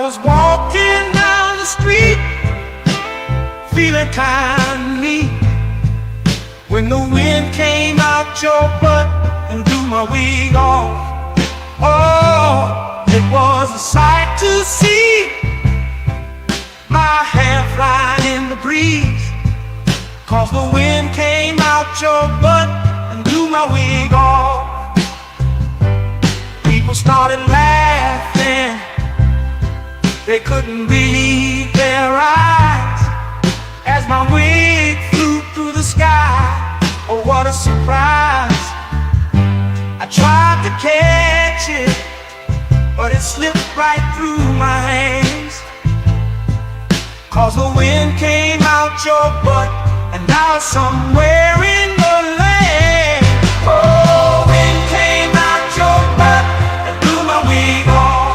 was walking down the street, feeling kind of neat, when the wind came out your butt and blew my wig off. Oh, it was a sight to see, my hair flying in the breeze, 'cause the wind came out your butt and blew my wig off. People started laughing, they couldn't believe their eyes, as my wig flew through the sky. Oh, what a surprise. I tried to catch it, but it slipped right through my hands, 'cause the wind came out your butt and now it's somewhere in the land. Oh, wind came out your butt and blew my wig off.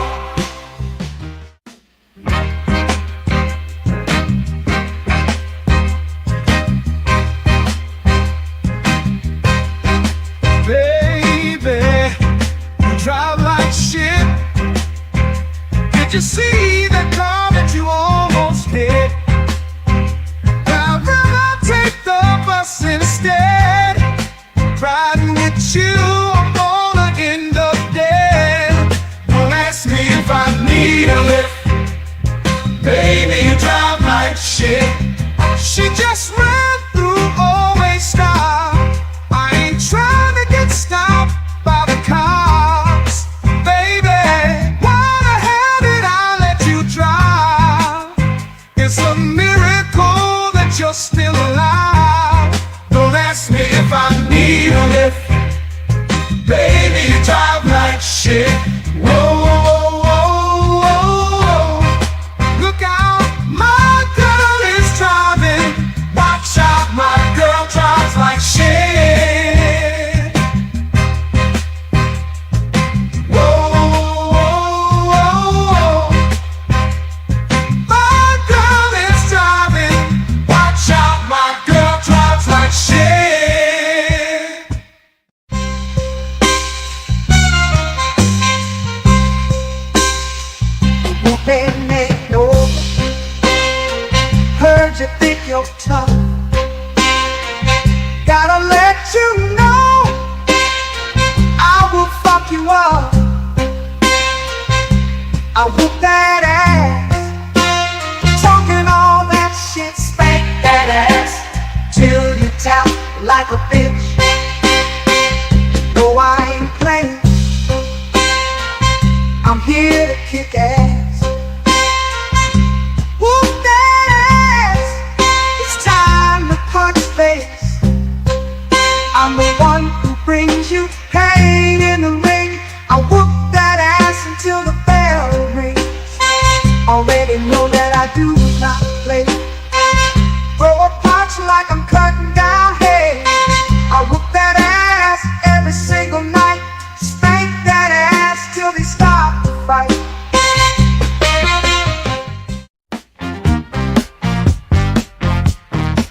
Baby, you drive like shit. Did you see that car that you almost hit? I'd rather take the bus instead. Riding with you, I'm gonna end up dead. Don't ask me if I need a lift. Baby, you drive like shit. She just ran through, always stop. I ain't trying to get stopped by the cops. Baby, why the hell did I let you drive? It's a miracle that you're still alive. Don't ask me if I need a lift. Baby, you drive like shit. Whoa, whoa, whoa, whoa, whoa. Look out, my girl is driving. Watch out, my girl drives like shit. Whoa, whoa, whoa, whoa. My girl is driving. Watch out, my girl drives like shit. Moving ain't over. Heard you think you're tough. Gotta let you know, I will fuck you up. I whoop that ass, talking all that shit, spank that ass till you tap like a bitch. No, I ain't playing, I'm here to kick ass. Whoop that ass, it's time to punch face. I'm the one who brings you pain in the ring. I whoop that ass until the bell rings. Already know that I do not play. Throw a punch like I'm cutting down hay. I whoop that ass every single night. Spank that ass till they stop the fight.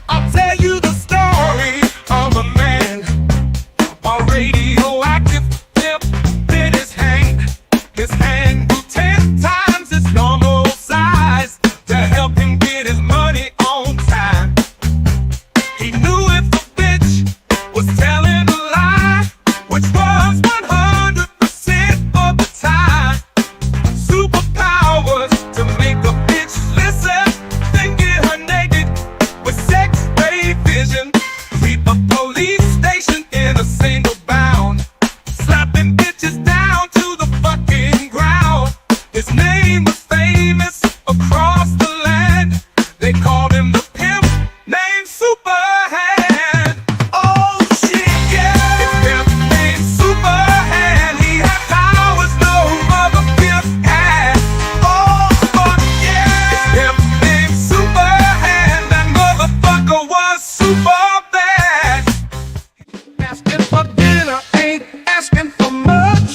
I'll tell you the story of a man, a radioactive tip in his hand. His hand grew 10 times its normal size to help him get his money on time. He knew if a bitch was telling a lie, which was 100% of the time. Superpowers to make a bitch listen, then get her naked with sex-ray vision. Sweep a police station in a single bound, slapping bitches down to the fucking ground. His name was famous across the land. They called him the pimp named Superhand. Oh shit, yeah. His pimp named Superhand. He had powers no other pimp had. Oh fuck yeah. His pimp named Superhand. That motherfucker was super bad. Asking for dinner ain't asking for much.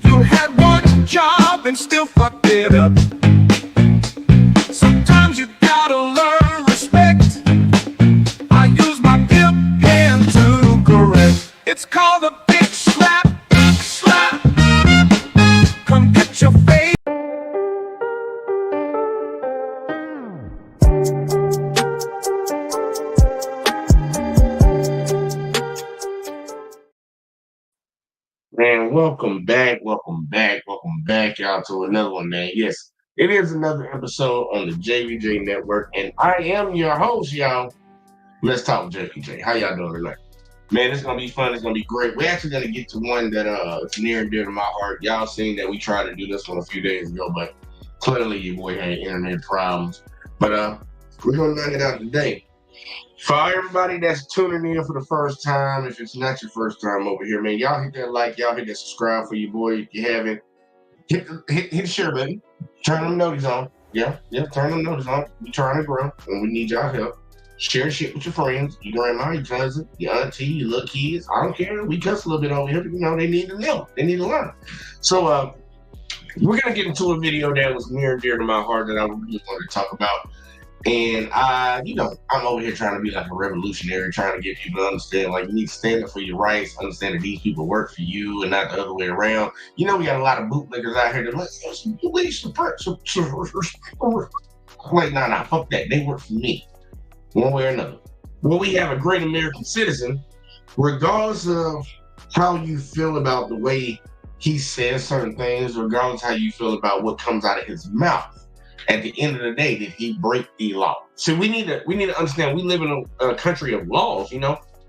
You had one job and still fucked it up. Sometimes you gotta learn respect. I use my pimp hand to correct. It's called a big slap, slap. Come get your face. Welcome back, y'all, to another one, man. Yes, it is another episode on the JVJ Network, and I am your host, y'all. Let's talk JVJ. How y'all doing tonight? Man, it's gonna be fun. It's gonna be great. We're actually gonna get to one that is near and dear to my heart. Y'all seen that we tried to do this one a few days ago, but clearly your boy had internet problems. But we're gonna knock it out today. For everybody that's tuning in for the first time, if it's not your first time over here, man, y'all hit that like, y'all hit that subscribe for your boy. If you haven't, hit the share button. Turn them notices on. Yeah, turn them notices on. We trying to grow, and we need y'all help. Share shit with your friends, your grandma, your cousin, your auntie, your little kids. I don't care. We cuss a little bit over here, but they need to know. They need to learn. So we're gonna get into a video that was near and dear to my heart that I really wanted to talk about. And I'm over here trying to be like a revolutionary, trying to get people to understand, like, you need to stand up for your rights, understand that these people work for you and not the other way around. We got a lot of bootlickers out here that like, nah, fuck that. They work for me, one way or another. Well, we have a great American citizen, regardless of how you feel about the way he says certain things, regardless how you feel about what comes out of his mouth. At the end of the day, did he break the law? So we need to understand we live in a country of laws.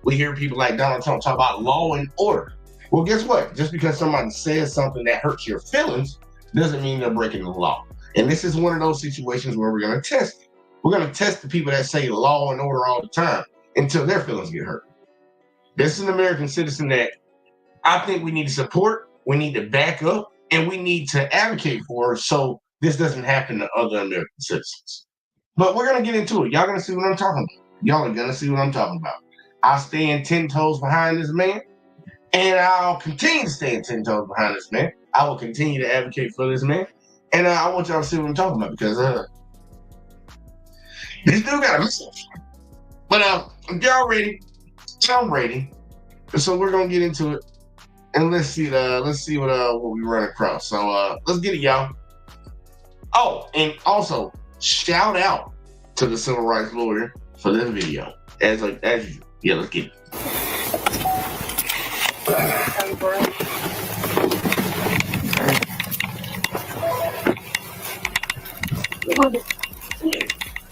We hear people like Donald Trump talk about law and order. Well, guess what? Just because somebody says something that hurts your feelings doesn't mean they're breaking the law. And this is one of those situations where we're going to test it. We're going to test the people that say law and order all the time until their feelings get hurt. This is an American citizen that I think we need to support, we need to back up, and we need to advocate for, so this doesn't happen to other American citizens. But we're going to get into it. Y'all going to see what I'm talking about. Y'all are going to see what I'm talking about. I'll stand 10 toes behind this man, and I'll continue to stand 10 toes behind this man. I will continue to advocate for this man, and I want y'all to see what I'm talking about, because this dude got a message. But if y'all ready, I'm ready. So we're going to get into it, and let's see what we run across. So let's get it, y'all. Oh, and also, shout out to the civil rights lawyer for this video. As usual. Yeah, let's get it.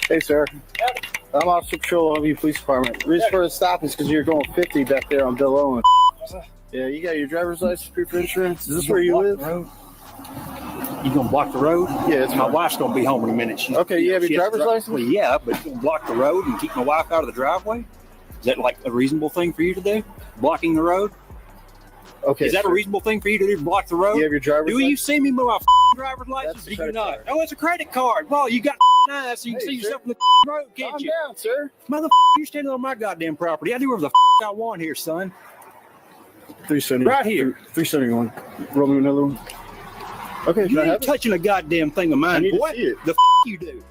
Hey, sir. I'm Officer Patrol of your police department. The reason for the stop is because you're going 50 back there on Bill Owen. Yeah, you got your driver's license, proof of insurance. Is this where you live? You gonna block the road? Yeah, it's my wife's gonna be home in a minute. Okay, you have your driver's license? Well, yeah, but you gonna block the road and keep my wife out of the driveway? Is that like a reasonable thing for you to do? Blocking the road? Okay. Is that a reasonable thing for you to do? Block the road? You have your driver's license? Do you see me with my driver's license? Do you not? Oh, it's a credit card. Well, you got eyes so you can see yourself in the road, can't you? Calm down, sir. Motherfucker, you're standing on my goddamn property. I do whatever the I want here, son. 370. Right here. 371. Roll me another one. Okay, you ain't touching a goddamn thing of mine, boy. The you do.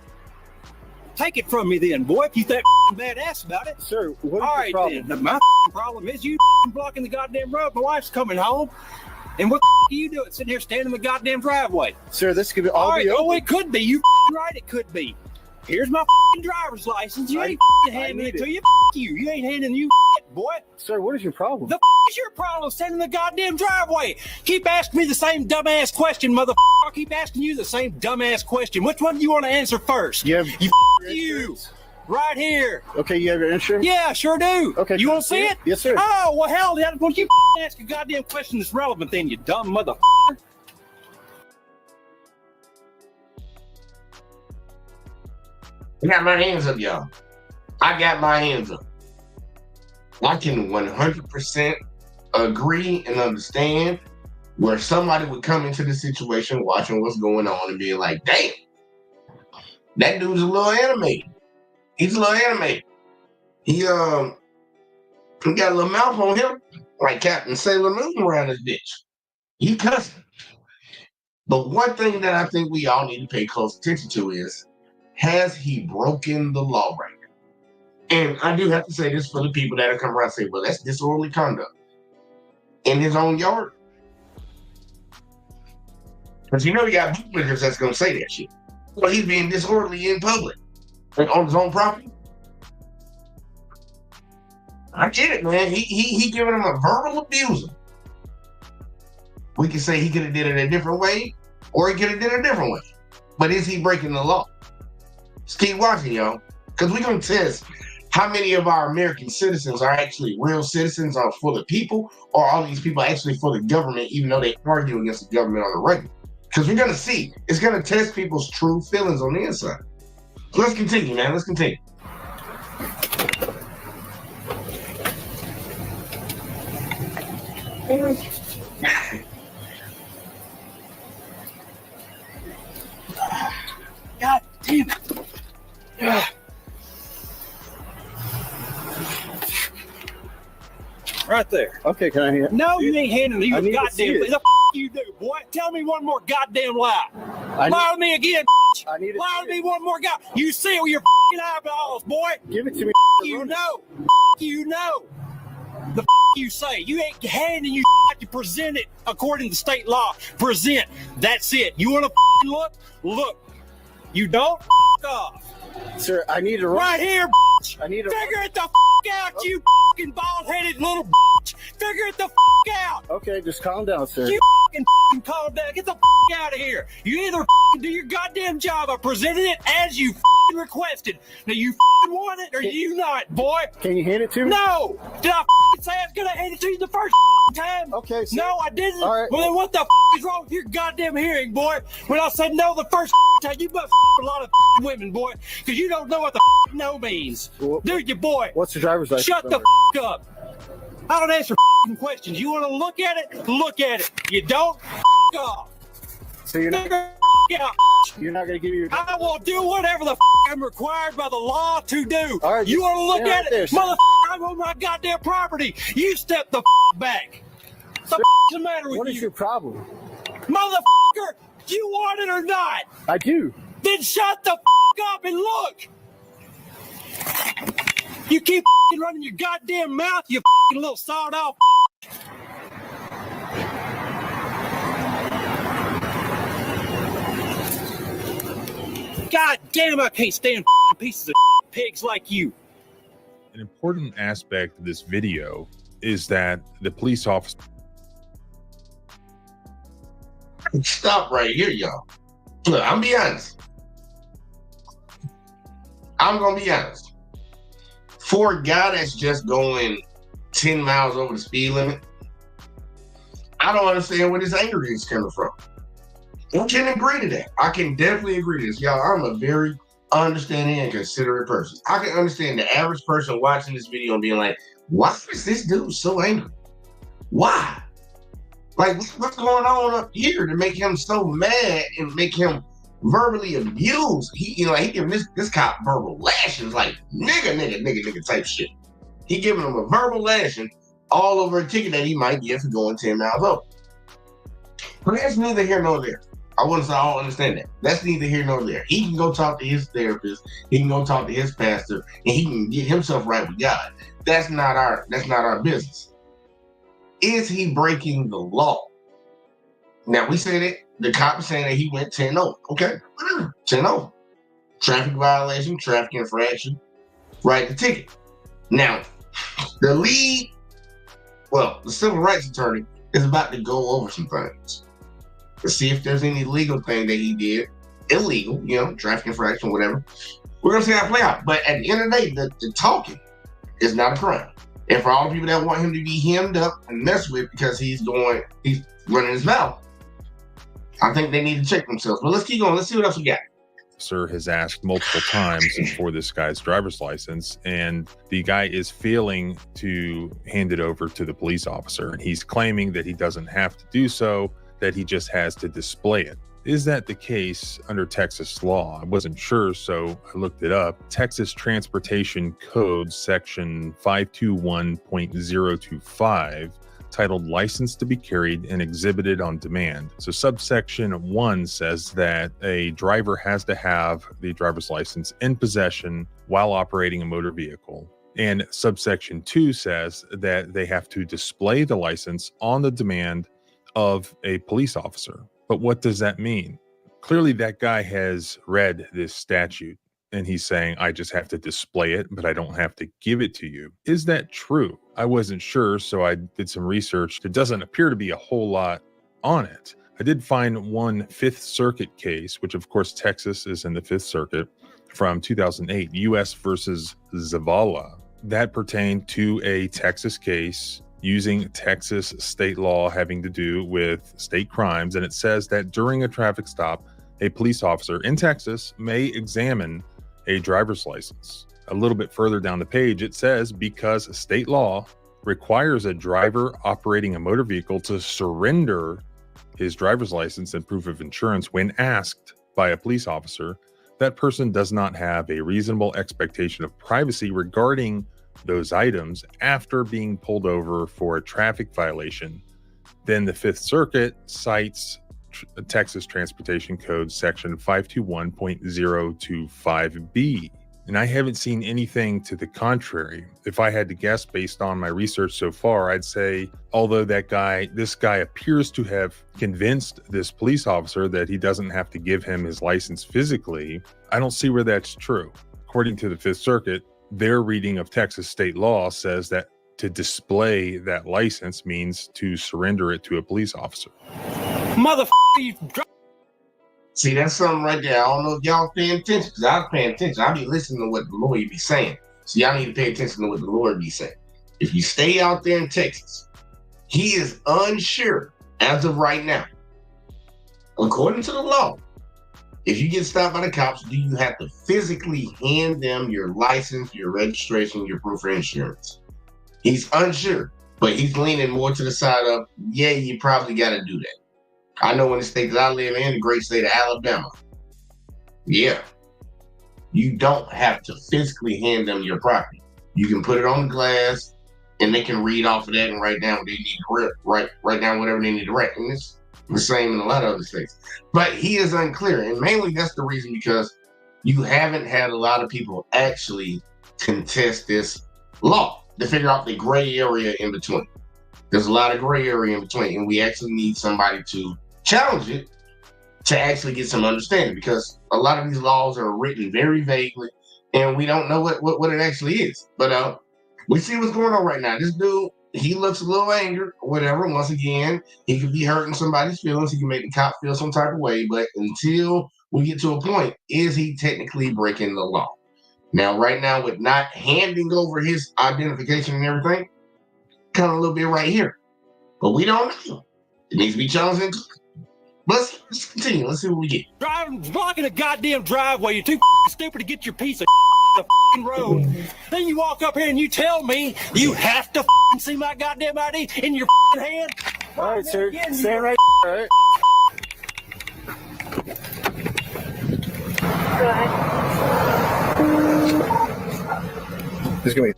Take it from me then, boy, if you think badass about it. Sir, what is all right, the problem? Then. My problem is you blocking the goddamn road. My wife's coming home. And what are you doing? Sitting here standing in the goddamn driveway. Sir, this could be all right. be open. Oh, it could be. You right, it could be. Here's my driver's license. You ain't handing it to you. You ain't handing you boy. Sir, what is your problem? The is your problem standing in the goddamn driveway? Keep asking me the same dumbass question, motherfucker. I'll keep asking you the same dumbass question. Which one do you want to answer first? You right here. Okay, you have your insurance? Yeah, sure do. Okay. You want to see it? Yes, sir. Oh, well, hell, why don't you ask a goddamn question that's relevant then, you dumb motherfucker? I got my hands up, y'all. I got my hands up. I can 100% agree and understand where somebody would come into the situation watching what's going on and being like, damn, that dude's a little animated. He's a little animated. He got a little mouth on him, like Captain Sailor Moon around this bitch. He cussing. But one thing that I think we all need to pay close attention to is, has he broken the law right now? And I do have to say this for the people that come around and say, well, that's disorderly conduct in his own yard. Because you got bootlickers that's going to say that shit. Well, he's being disorderly in public, like on his own property. I get it, man. He giving him a verbal abuser. We can say he could have did it a different way, or he could have did it a different way. But is he breaking the law? Just keep watching, y'all, because we're going to test how many of our American citizens are actually real citizens, are for the people, or are these people actually for the government, even though they argue against the government on the regular? Because we're going to see. It's going to test people's true feelings on the inside. Let's continue, man. Let's continue. God damn it. Right there. Okay, can I hear? No, you ain't handing me I a need to goddamn see it. thing. The you do, boy. Tell me one more goddamn lie. Lie to me again. I need to Lie to see me it. one more guy. You see it with your eyeballs, boy. Give it to me. You know. You know. The you say. You ain't handing you to present it according to state law. Present. That's it. You want to look? Look. You don't off. Sir, I need to run. Right here, I need to figure it the out, you fucking bald-headed little Figure it the out. Okay, just calm down, sir. You calm down. Get the out of here. You either do your goddamn job of presenting it as you requested. Now you want it or you not, boy. Can you hand it to me? No. Did I say I was gonna hand it to you the first time? Okay, sir. No, I didn't. All right. Well, then what the is wrong with your goddamn hearing, boy? When I said no the first time, you must a lot of women, boy, because you don't know what the no means. Well, Dude, your boy. What's your driver's license Shut number? the up. I don't answer questions. You want to look at it? Look at it. You don't? Off. So you're not, Figure out. you're not going to give me your... I will do whatever the I'm required by the law to do. All right, you want to look stand at right it? there, sir. Motherfucker, I'm on my goddamn property. You step the back. What's the matter with What you? is your problem? Motherfucker, do you want it or not? I do. Then shut the up and look. You keep running your goddamn mouth, you little sawed off. God damn, I can't stand pieces of pigs like you. An important aspect of this video is that the police officer Stop right here, y'all. Look, I'm be honest. I'm gonna be honest. For a guy that's just going 10 miles over the speed limit, I don't understand where this anger is coming from. I can agree to that. I can definitely agree to this. Y'all, I'm a very understanding and considerate person. I can understand the average person watching this video and being like, why is this dude so angry? Why? Like, what's going on up here to make him so mad and make him verbally abused? He giving this cop verbal lashings, like nigga type shit. He giving him a verbal lashing all over a ticket that he might get for going 10 miles over. But that's neither here nor there. I don't understand that. That's neither here nor there. He can go talk to his therapist. He can go talk to his pastor, and he can get himself right with God. That's not our business. Is he breaking the law? Now we say that the cop is saying that he went 10 over. Okay, whatever. 10 over. Traffic violation, traffic infraction, write the ticket. Now, the civil rights attorney is about to go over some things to see if there's any legal thing that he did illegal, traffic infraction, whatever. We're gonna see how it play out. But at the end of the day, the talking is not a crime. And for all the people that want him to be hemmed up and messed with because he's running his mouth, I think they need to check themselves. But let's keep going. Let's see what else we got. officer has asked multiple times for this guy's driver's license, and the guy is failing to hand it over to the police officer. And he's claiming that he doesn't have to do so, that he just has to display it. Is that the case under Texas law? I wasn't sure, so I looked it up. Texas Transportation Code section 521.025, titled License to be Carried and Exhibited on Demand. So subsection 1 says that a driver has to have the driver's license in possession while operating a motor vehicle. And subsection 2 says that they have to display the license on the demand of a police officer. But what does that mean? Clearly, that guy has read this statute and he's saying, I just have to display it, but I don't have to give it to you. Is that true? I wasn't sure, so I did some research. There doesn't appear to be a whole lot on it. I did find one Fifth Circuit case, which of course Texas is in the Fifth Circuit, from 2008, U.S. versus Zavala. That pertained to a Texas case using Texas state law having to do with state crimes. And it says that during a traffic stop, a police officer in Texas may examine a driver's license. A little bit further down the page, it says because state law requires a driver operating a motor vehicle to surrender his driver's license and proof of insurance when asked by a police officer, that person does not have a reasonable expectation of privacy regarding those items after being pulled over for a traffic violation. Then the Fifth Circuit cites Texas Transportation Code section 521.025B. And I haven't seen anything to the contrary. If I had to guess based on my research so far, I'd say, although this guy appears to have convinced this police officer that he doesn't have to give him his license physically, I don't see where that's true. According to the Fifth Circuit, their reading of Texas state law says that to display that license means to surrender it to a police officer. Motherfucker, you See, that's something right there. I don't know if y'all paying attention, because I was paying attention. I be listening to what the lawyer be saying. So y'all need to pay attention to what the lawyer be saying. If you stay out there in Texas, he is unsure as of right now. According to the law, if you get stopped by the cops, do you have to physically hand them your license, your registration, your proof of insurance? He's unsure, but he's leaning more to the side of, yeah, you probably got to do that. I know in the state that I live in, the great state of Alabama, yeah, you don't have to physically hand them your property. You can put it on the glass, and they can read off of that and write down what they need to write down whatever they need to write. And it's the same in a lot of other states. But he is unclear, and mainly that's the reason, because you haven't had a lot of people actually contest this law to figure out the gray area in between. There's a lot of gray area in between, and we actually need somebody to challenge it to actually get some understanding, because a lot of these laws are written very vaguely and we don't know what it actually is. But we see what's going on right now. This dude, he looks a little angry or whatever. Once again, he could be hurting somebody's feelings. He can make the cop feel some type of way. But until we get to a point, is he technically breaking the law? Now, right now, with not handing over his identification and everything, kind of a little bit right here. But we don't know. It needs to be challenged. Let's continue. Let's see what we get. driving, blocking a goddamn driveway. You're too stupid to get your piece of the road. Then you walk up here and you tell me you have to see my goddamn ID in your hand. All right, sir. Stand right. All right. Go ahead. This is gonna be.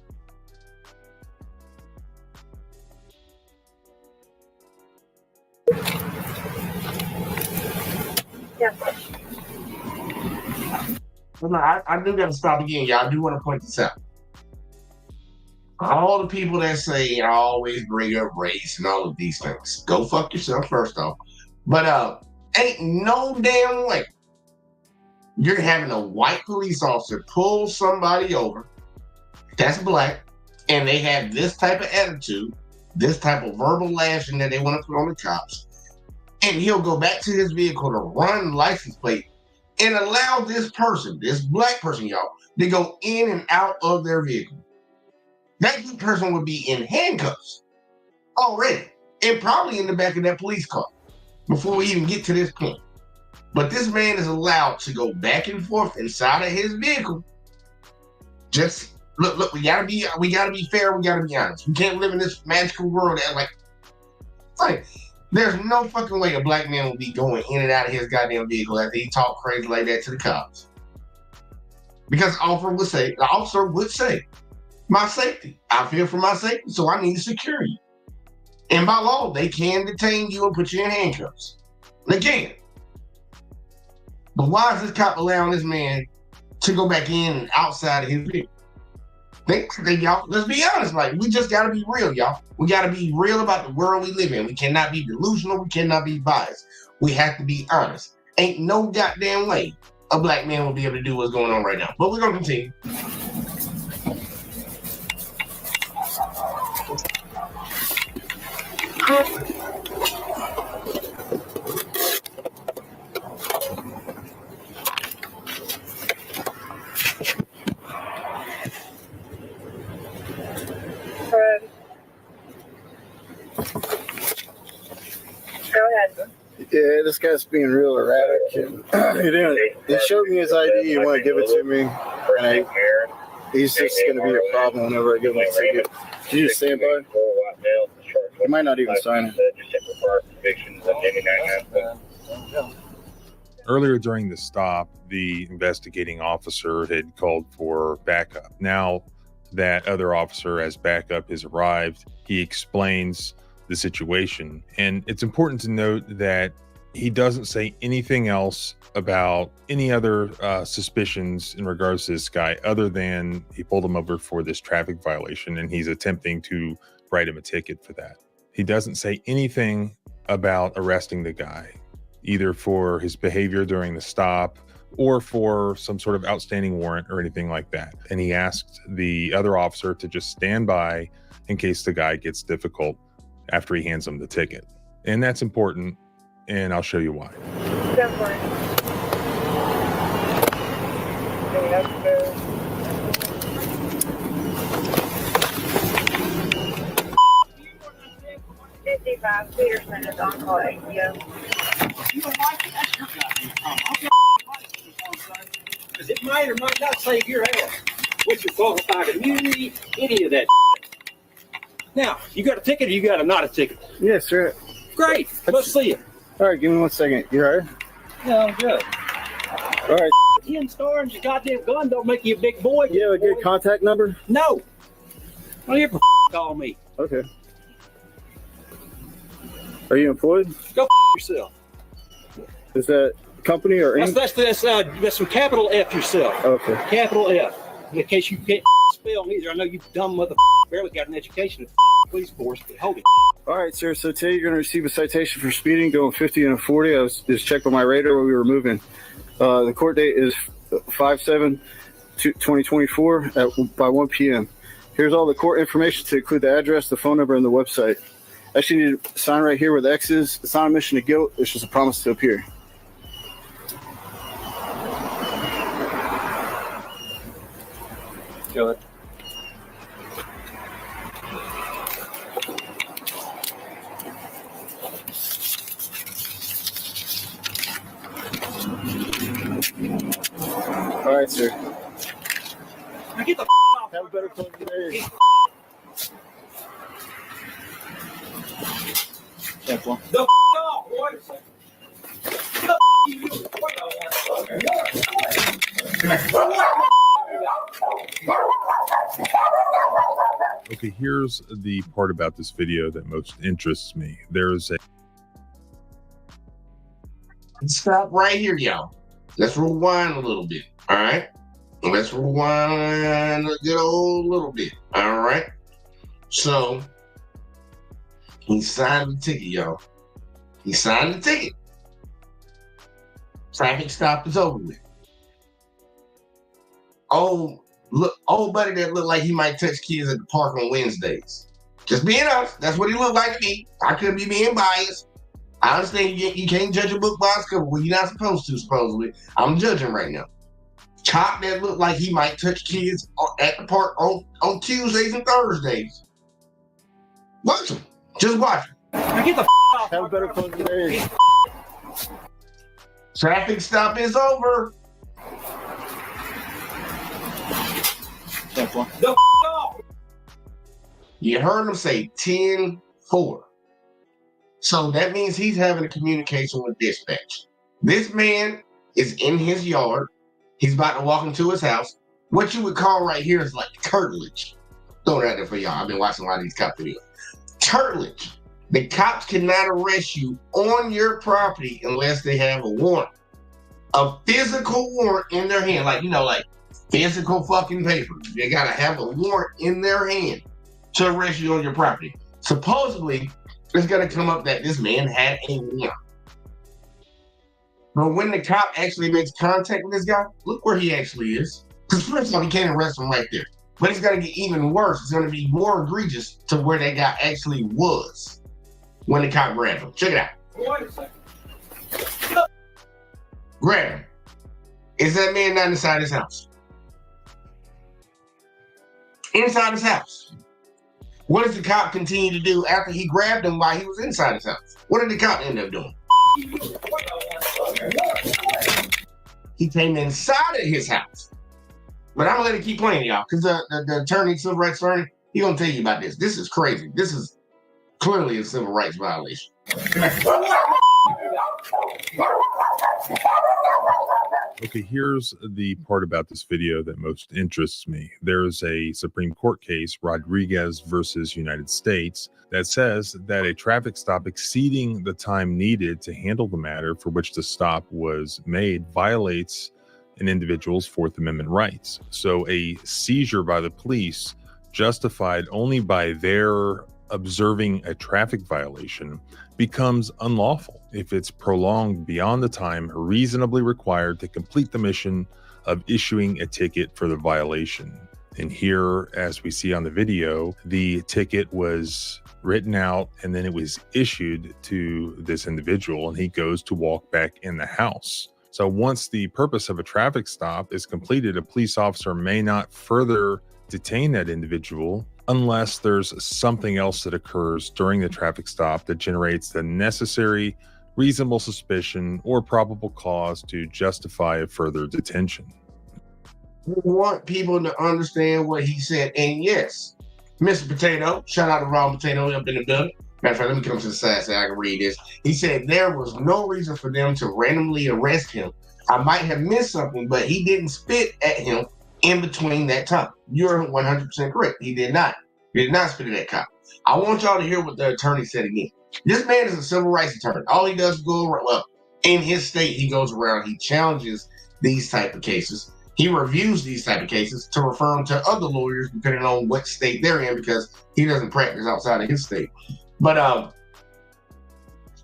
Yeah. Well, no, I do got to stop again, y'all. I do want to point this out. All the people that say I always bring up race and all of these things, go fuck yourself first off. But ain't no damn way you're having a white police officer pull somebody over that's black, and they have this type of attitude, this type of verbal lashing that they want to put on the cops, and he'll go back to his vehicle to run license plate and allow this person, this black person, y'all, to go in and out of their vehicle. That person would be in handcuffs already, and probably in the back of that police car before we even get to this point. But this man is allowed to go back and forth inside of his vehicle. Just look, we gotta be fair, we gotta be honest. We can't live in this magical world that like there's no fucking way a black man will be going in and out of his goddamn vehicle after he talk crazy like that to the cops. Because the officer would say, my safety. I fear for my safety, so I need to secure you. And by law, they can detain you and put you in handcuffs. They can. But why is this cop allowing this man to go back in and outside of his vehicle? Y'all, let's be honest, like, we just gotta be real, y'all. We gotta be real about the world we live in. We cannot be delusional, we cannot be biased. We have to be honest. Ain't no goddamn way a black man will be able to do what's going on right now. But we're gonna continue. this guy's being real erratic. And he showed me his ID. He wanted to give it to me. And he's just going to be a problem whenever I give him a ticket. Can you just stand by? He might not even sign it. Earlier during the stop, the investigating officer had called for backup. Now that other officer as backup has arrived, he explains the situation. And it's important to note that he doesn't say anything else about any other suspicions in regards to this guy, other than he pulled him over for this traffic violation and he's attempting to write him a ticket for that. He doesn't say anything about arresting the guy, either for his behavior during the stop or for some sort of outstanding warrant or anything like that. And he asked the other officer to just stand by in case the guy gets difficult after he hands him the ticket. And that's important, and I'll show you why. Peterson is on call ATO. You don't like it? That's your goddamn problem. Because it might or might not save your ass. What's your qualified immunity? Any of that. Now, you got a ticket or you got a not a ticket? Yes, sir. Great. Let's see it. All right, give me 1 second. You all right? Yeah, I'm good. All right. 10 stars, your goddamn gun don't make you a big boy. You have a good contact number? No. Don't ever call me. Okay. Are you employed? Go yourself. Is that company or Inc? That's some capital F yourself. Okay. Capital F. In case you can't spell neither. I know you dumb mother barely got an education in the police force, but hold it. All right, sir. So today you're going to receive a citation for speeding, going 50 and a 40. I was just checked on my radar where we were moving. The court date is 5/7/2024 by 1 p.m. Here's all the court information to include the address, the phone number, and the website. I actually need to sign right here where the X is. It's not a admission of guilt. It's just a promise to appear. Go ahead. All right, sir. Now get the off. Have a better closing day. The off, boy. Okay, here's the part about this video that most interests me. There's a Stop right here, y'all. Let's rewind a little bit. All right. Let's rewind a good old little bit. All right. So he signed the ticket, y'all. He signed the ticket. Traffic stop is over with. Oh, look, old buddy that looked like he might touch kids at the park on Wednesdays. Just being honest, that's what he looked like to me. I could be being biased. I understand you can't judge a book by its cover. Well, you're not supposed to, supposedly. I'm judging right now. Cop that looked like he might touch kids at the park on Tuesdays and Thursdays. Watch him. Just watch him. Now get the off. Have a better closing day. Traffic stop is over. The off. You heard him say 10-4. So that means he's having a communication with dispatch. This man is in his yard. He's about to walk into his house. What you would call right here is like curtilage. Throw it out there for y'all. I've been watching a lot of these cop videos. Curtilage. The cops cannot arrest you on your property unless they have a warrant. A physical warrant in their hand. Like physical fucking paper. They gotta have a warrant in their hand to arrest you on your property. Supposedly, it's gonna come up that this man had a warrant. But when the cop actually makes contact with this guy, look where he actually is. Because first of all, he can't arrest him right there. But it's gonna get even worse. It's gonna be more egregious to where that guy actually was when the cop grabbed him. Check it out. Wait a second. Grab him. Is that man not inside his house? Inside his house. What does the cop continue to do after he grabbed him while he was inside his house? What did the cop end up doing? He came inside of his house. But I'm gonna let it keep playing, y'all, because the attorney, civil rights attorney, he's gonna tell you about this. This is crazy. This is clearly a civil rights violation. Okay, here's the part about this video that most interests me. There's a Supreme Court case, Rodriguez versus United States, that says that a traffic stop exceeding the time needed to handle the matter for which the stop was made violates an individual's Fourth Amendment rights. So a seizure by the police justified only by their observing a traffic violation becomes unlawful if it's prolonged beyond the time reasonably required to complete the mission of issuing a ticket for the violation. And here, as we see on the video, the ticket was written out and then it was issued to this individual, and he goes to walk back in the house. So once the purpose of a traffic stop is completed, a police officer may not further detain that individual unless there's something else that occurs during the traffic stop that generates the necessary reasonable suspicion or probable cause to justify a further detention. We want people to understand what he said. And yes, Mr. Potato, shout out to Ron Potato up in the building. Matter of fact, let me come to the side so I can read this. He said there was no reason for them to randomly arrest him. I might have missed something, but he didn't spit at him in between that time. You're 100% correct. He did not. He did not spit at that cop. I want y'all to hear what the attorney said again. This man is a civil rights attorney. All he does is go around. Well, in his state, he goes around. He challenges these type of cases. He reviews these type of cases to refer them to other lawyers, depending on what state they're in, because he doesn't practice outside of his state. But I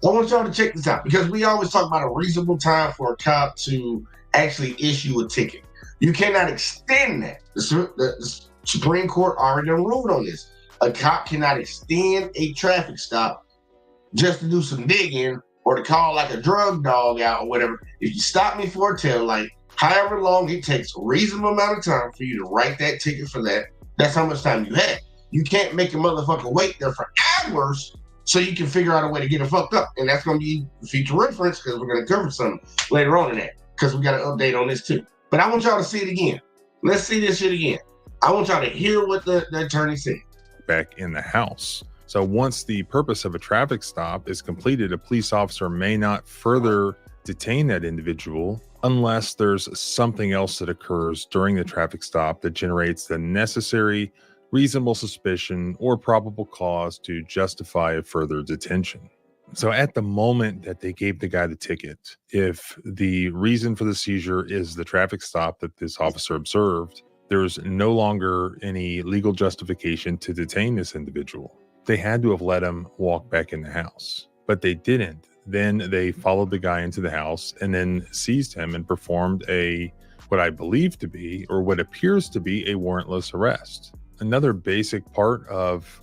want y'all to check this out, because we always talk about a reasonable time for a cop to actually issue a ticket. You cannot extend that. The Supreme Court already ruled on this. A cop cannot extend a traffic stop just to do some digging or to call like a drug dog out or whatever. If you stop me for a tail light, however long it takes, a reasonable amount of time for you to write that ticket for that, that's how much time you have. You can't make a motherfucker wait there for hours so you can figure out a way to get him fucked up. And that's going to be future reference, because we're going to cover some later on in that, because we got an update on this too. But I want y'all to see it again. Let's see this shit again. I want y'all to hear what the attorney said. Back in the house. So once the purpose of a traffic stop is completed, a police officer may not further detain that individual unless there's something else that occurs during the traffic stop that generates the necessary reasonable suspicion or probable cause to justify a further detention. So at the moment that they gave the guy the ticket, if the reason for the seizure is the traffic stop that this officer observed, there's no longer any legal justification to detain this individual. They had to have let him walk back in the house, but they didn't. Then they followed the guy into the house and then seized him and performed what I believe to be, or what appears to be, a warrantless arrest. Another basic part of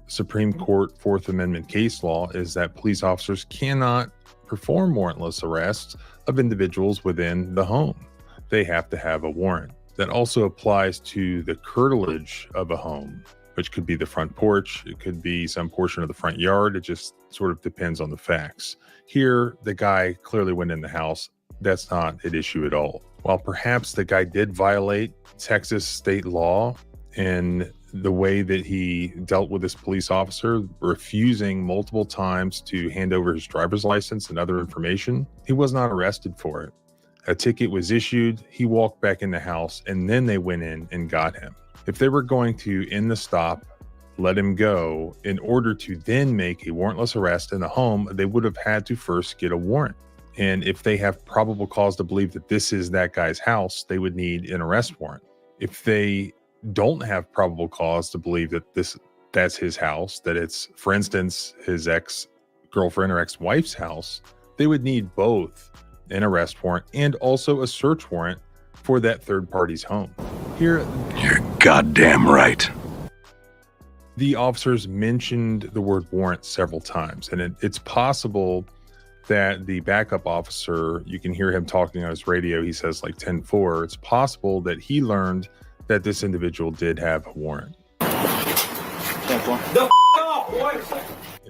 Supreme Court Fourth Amendment case law is that police officers cannot perform warrantless arrests of individuals within the home. They have to have a warrant. That also applies to the curtilage of a home, which could be the front porch. It could be some portion of the front yard. It just sort of depends on the facts. Here, the guy clearly went in the house. That's not an issue at all. While perhaps the guy did violate Texas state law in the way that he dealt with this police officer, refusing multiple times to hand over his driver's license and other information, he was not arrested for it. A ticket was issued, he walked back in the house, and then they went in and got him. If they were going to end the stop, let him go, in order to then make a warrantless arrest in the home, they would have had to first get a warrant. And if they have probable cause to believe that this is that guy's house, they would need an arrest warrant. If they don't have probable cause to believe that that's his house, that it's, for instance, his ex-girlfriend or ex-wife's house, they would need both an arrest warrant and also a search warrant for that third party's home. Here, You're goddamn right. the officers mentioned the word warrant several times, and it's possible that the backup officer, you can hear him talking on his radio, he says like 10-4, it's possible that he learned that this individual did have a warrant. The off, boy.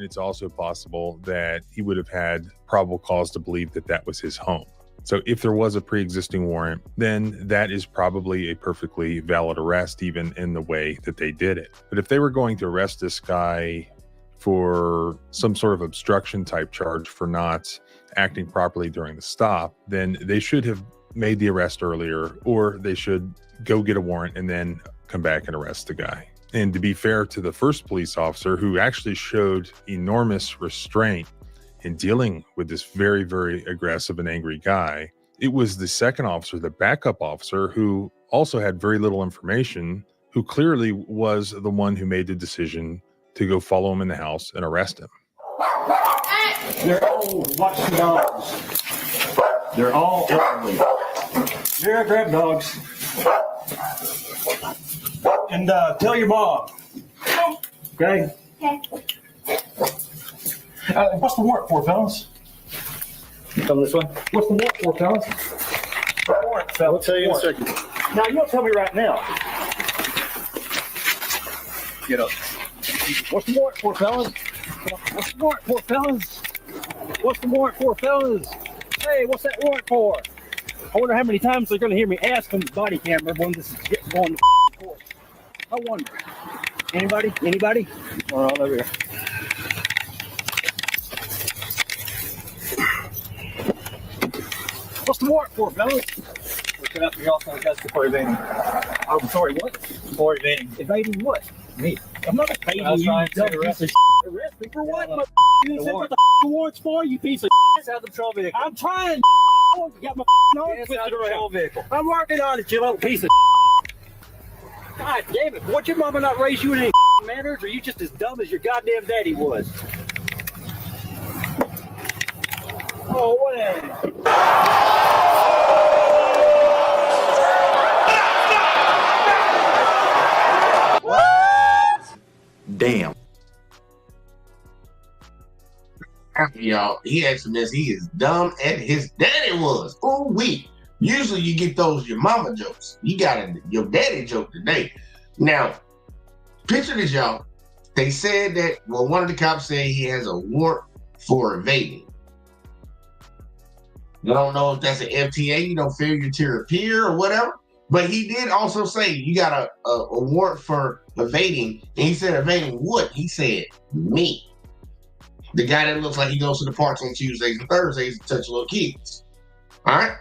And it's also possible that he would have had probable cause to believe that that was his home. So if there was a pre-existing warrant, then that is probably a perfectly valid arrest, even in the way that they did it. But if they were going to arrest this guy for some sort of obstruction type charge for not acting properly during the stop, then they should have made the arrest earlier, or they should go get a warrant and then come back and arrest the guy. And to be fair to the first police officer, who actually showed enormous restraint in dealing with this very, very aggressive and angry guy, it was the second officer, the backup officer, who also had very little information, who clearly was the one who made the decision to go follow him in the house and arrest him. They're all watching dogs. They're all elderly. They're grab dogs. And tell your mom. Okay? Okay. What's the warrant for, fellas? Come this way. What's the warrant for, fellas? Warrant, fellas. I'll tell you in a second. Now, you don't tell me right now. Get up. What's the warrant for, fellas? What's the warrant for, fellas? What's the warrant for, fellas? Hey, what's that warrant for? I wonder how many times they're going to hear me ask on the body camera when this is going to court. I wonder. Anybody? Anybody? All right, over here. What's the warrant for, fellas? We're coming up to your office and for evading. I'm sorry, what? For evading. Evading what? Me. I'm not evading I was you, trying you to dumb arrest piece of shit. Arrest me for what? Yeah, You the said what warrant. the warrant's for, you piece of Get out of the patrol vehicle. I'm trying. You got my nose Get twisted out of the patrol around. vehicle. I'm working on it, you little piece of God damn it. What, your mama not raise you in any manners, or you just as dumb as your goddamn daddy was? Oh, whatever. Damn. Y'all, he asked this. He is dumb as his daddy was. Ooh wee. Usually you get those your mama jokes. You got your daddy joke today. Now, picture this, y'all. They said that, well, one of the cops said he has a warrant for evading. I don't know if that's an FTA, failure to appear or whatever. But he did also say you got a warrant for evading. And he said, evading what? He said, me. The guy that looks like he goes to the parks on Tuesdays and Thursdays to touch little kids. All right?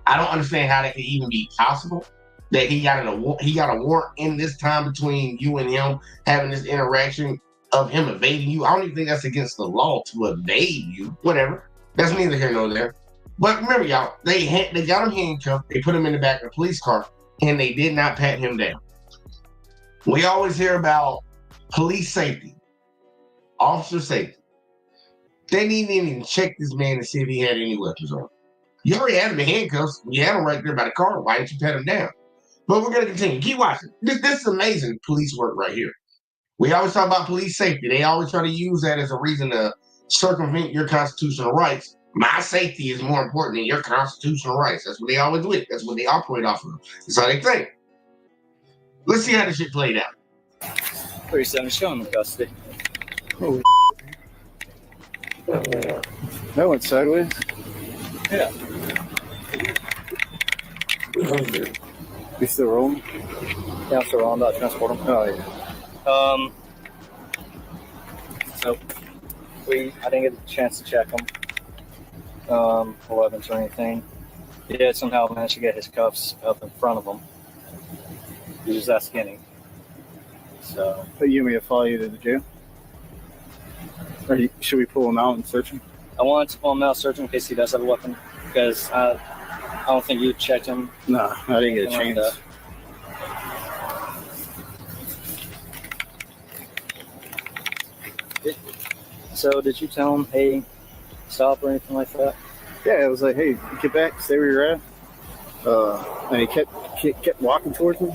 I don't understand how that could even be possible. That he got a warrant in this time between you and him having this interaction of him evading you. I don't even think that's against the law to evade you. Whatever. That's neither here nor there. But remember, y'all, they got him handcuffed. They put him in the back of the police car, and they did not pat him down. We always hear about police safety, officer safety. They didn't even check this man to see if he had any weapons on. You already had him in handcuffs. You had him right there by the car. Why didn't you pat him down? But we're going to continue. Keep watching. This is amazing police work right here. We always talk about police safety. They always try to use that as a reason to circumvent your constitutional rights. My safety is more important than your constitutional rights. That's what they always do. That's what they operate off of. That's how they think. Let's see how this shit played out. 37, show him in custody. Holy that went sideways. Yeah. You still rolling? Yeah, I'm still rolling. About to transport him. Oh, yeah. So I didn't get a chance to check him. Weapons or anything. He did somehow manage to get his cuffs up in front of him. He was that skinny. So. But you may follow you to the jail? Or should we pull him out and search him? I wanted to pull him out, search him in case he does have a weapon, because I don't think you checked him. Nah, I didn't get a chance. So did you tell him, hey, stop or anything like that? Yeah, I was like, hey, get back, stay where you're at. And he kept walking towards me.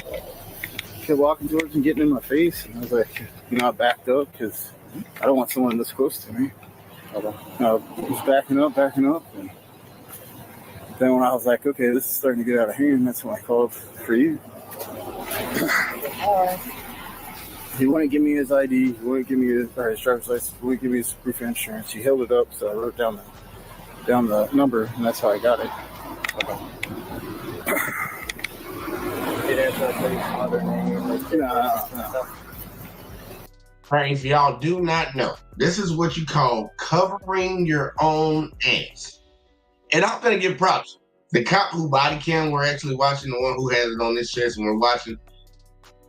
Kept walking towards me, getting in my face. And I was like, I backed up because I don't want someone this close to me. Okay. I was backing up. And then when I was like, okay, this is starting to get out of hand, that's when I called for you. He wouldn't give me his ID. He wouldn't give me his driver's license. He wouldn't give me his proof of insurance. He held it up, so I wrote down the number, and that's how I got it. No. Right, if y'all do not know, this is what you call covering your own ass. And I'm gonna give props. The cop who body cam we're actually watching, the one who has it on this chest and we're watching,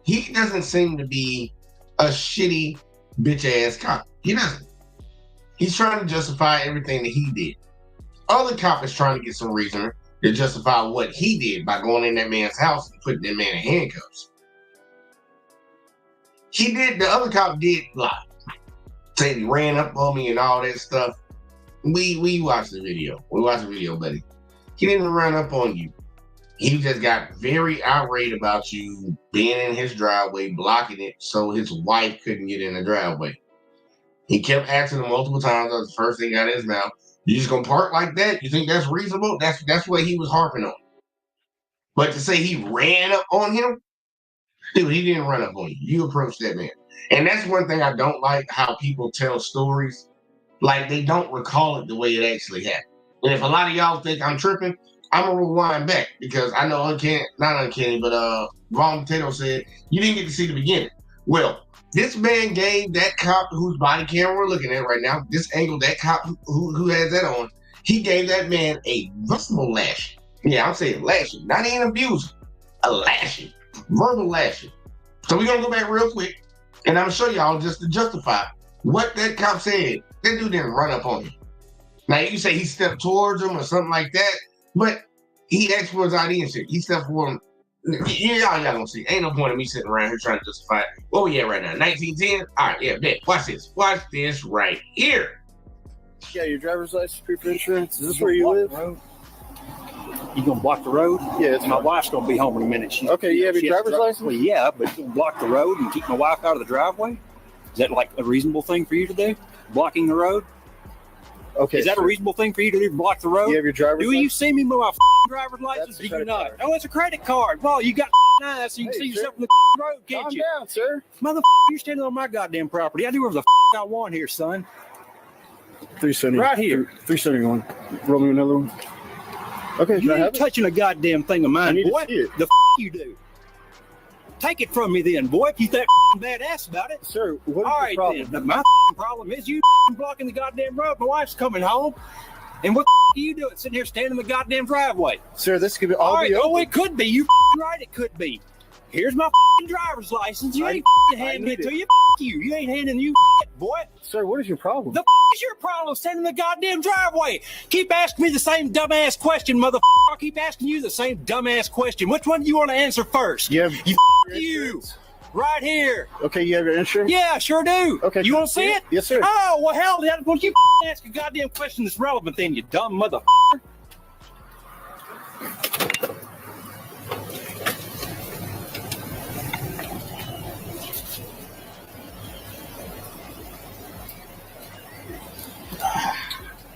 he doesn't seem to be a shitty bitch ass cop. He doesn't. He's trying to justify everything that he did. Other cop is trying to get some reason to justify what he did by going in that man's house and putting that man in handcuffs. The other cop did lie. Said he ran up on me and all that stuff. We watched the video. We watched the video, buddy. He didn't run up on you. He just got very irate about you being in his driveway, blocking it so his wife couldn't get in the driveway. He kept asking him multiple times. That was the first thing out of his mouth. You just gonna park like that? You think that's reasonable? That's what he was harping on. But to say he ran up on him, dude, he didn't run up on you. You approached that man. And that's one thing I don't like, how people tell stories. Like, they don't recall it the way it actually happened. And if a lot of y'all think I'm tripping, I'm going to rewind back, because I know not uncanny, but Ron Potato said, you didn't get to see the beginning. Well, this man gave that cop whose body camera we're looking at right now, this angle, that cop who has that on, he gave that man a verbal lashing. Yeah, I'm saying lashing, not even abusing, a lashing, verbal lashing. So we're going to go back real quick, and I'm going to show y'all just to justify what that cop said. That dude didn't run up on him. Now, you can say he stepped towards him or something like that, but he asked for his ID and shit. He stepped for him. Y'all don't see. Ain't no point in me sitting around here trying to justify it. Where we at right now? 1910? All right, yeah, bet. Watch this. Watch this right here. Yeah, your driver's license, proof of insurance. Is this where you live? You gonna block the road? Yeah, it's my fine. wife's gonna be home in a minute. Okay, you have your driver's license? Well, yeah, but you block the road and keep my wife out of the driveway? Is that like a reasonable thing for you to do? Blocking the road? Okay. Is that a reasonable thing for you to do? Block the road? You have your driver's license? Do you see me with my driver's license? That's Do you not? card. Oh, it's a credit card. Well, you got eyes so you can see yourself on the road, can't Calm you? down, sir. Motherfucker, you're standing on my goddamn property. I do whatever the I want here, son. 370. Right here. 371. Roll me another one. Okay, You can I have ain't it? touching a goddamn thing of I mine, need to boy. see it. The you do. Take it from me then, boy, if you that badass about it. Sir, what is All the right, problem? then. My problem is you blocking the goddamn road. My wife's coming home. And what are you doing? Sitting here standing in the goddamn driveway. Sir, this could be All right, be oh, open. it could be. You right, it could be. Here's my driver's license. You ain't handing it to you. You ain't handing you boy. Sir, what is your problem? The is your problem standing in the goddamn driveway? Keep asking me the same dumbass question, motherfucker. I'll keep asking you the same dumbass question. Which one do you want to answer first? You have You. Right here. Okay, you have your insurance? Yeah, I sure do. Okay. You want to see it? Yes, sir. Oh, well, hell, why don't you ask a goddamn question that's relevant then, you dumb motherfucker?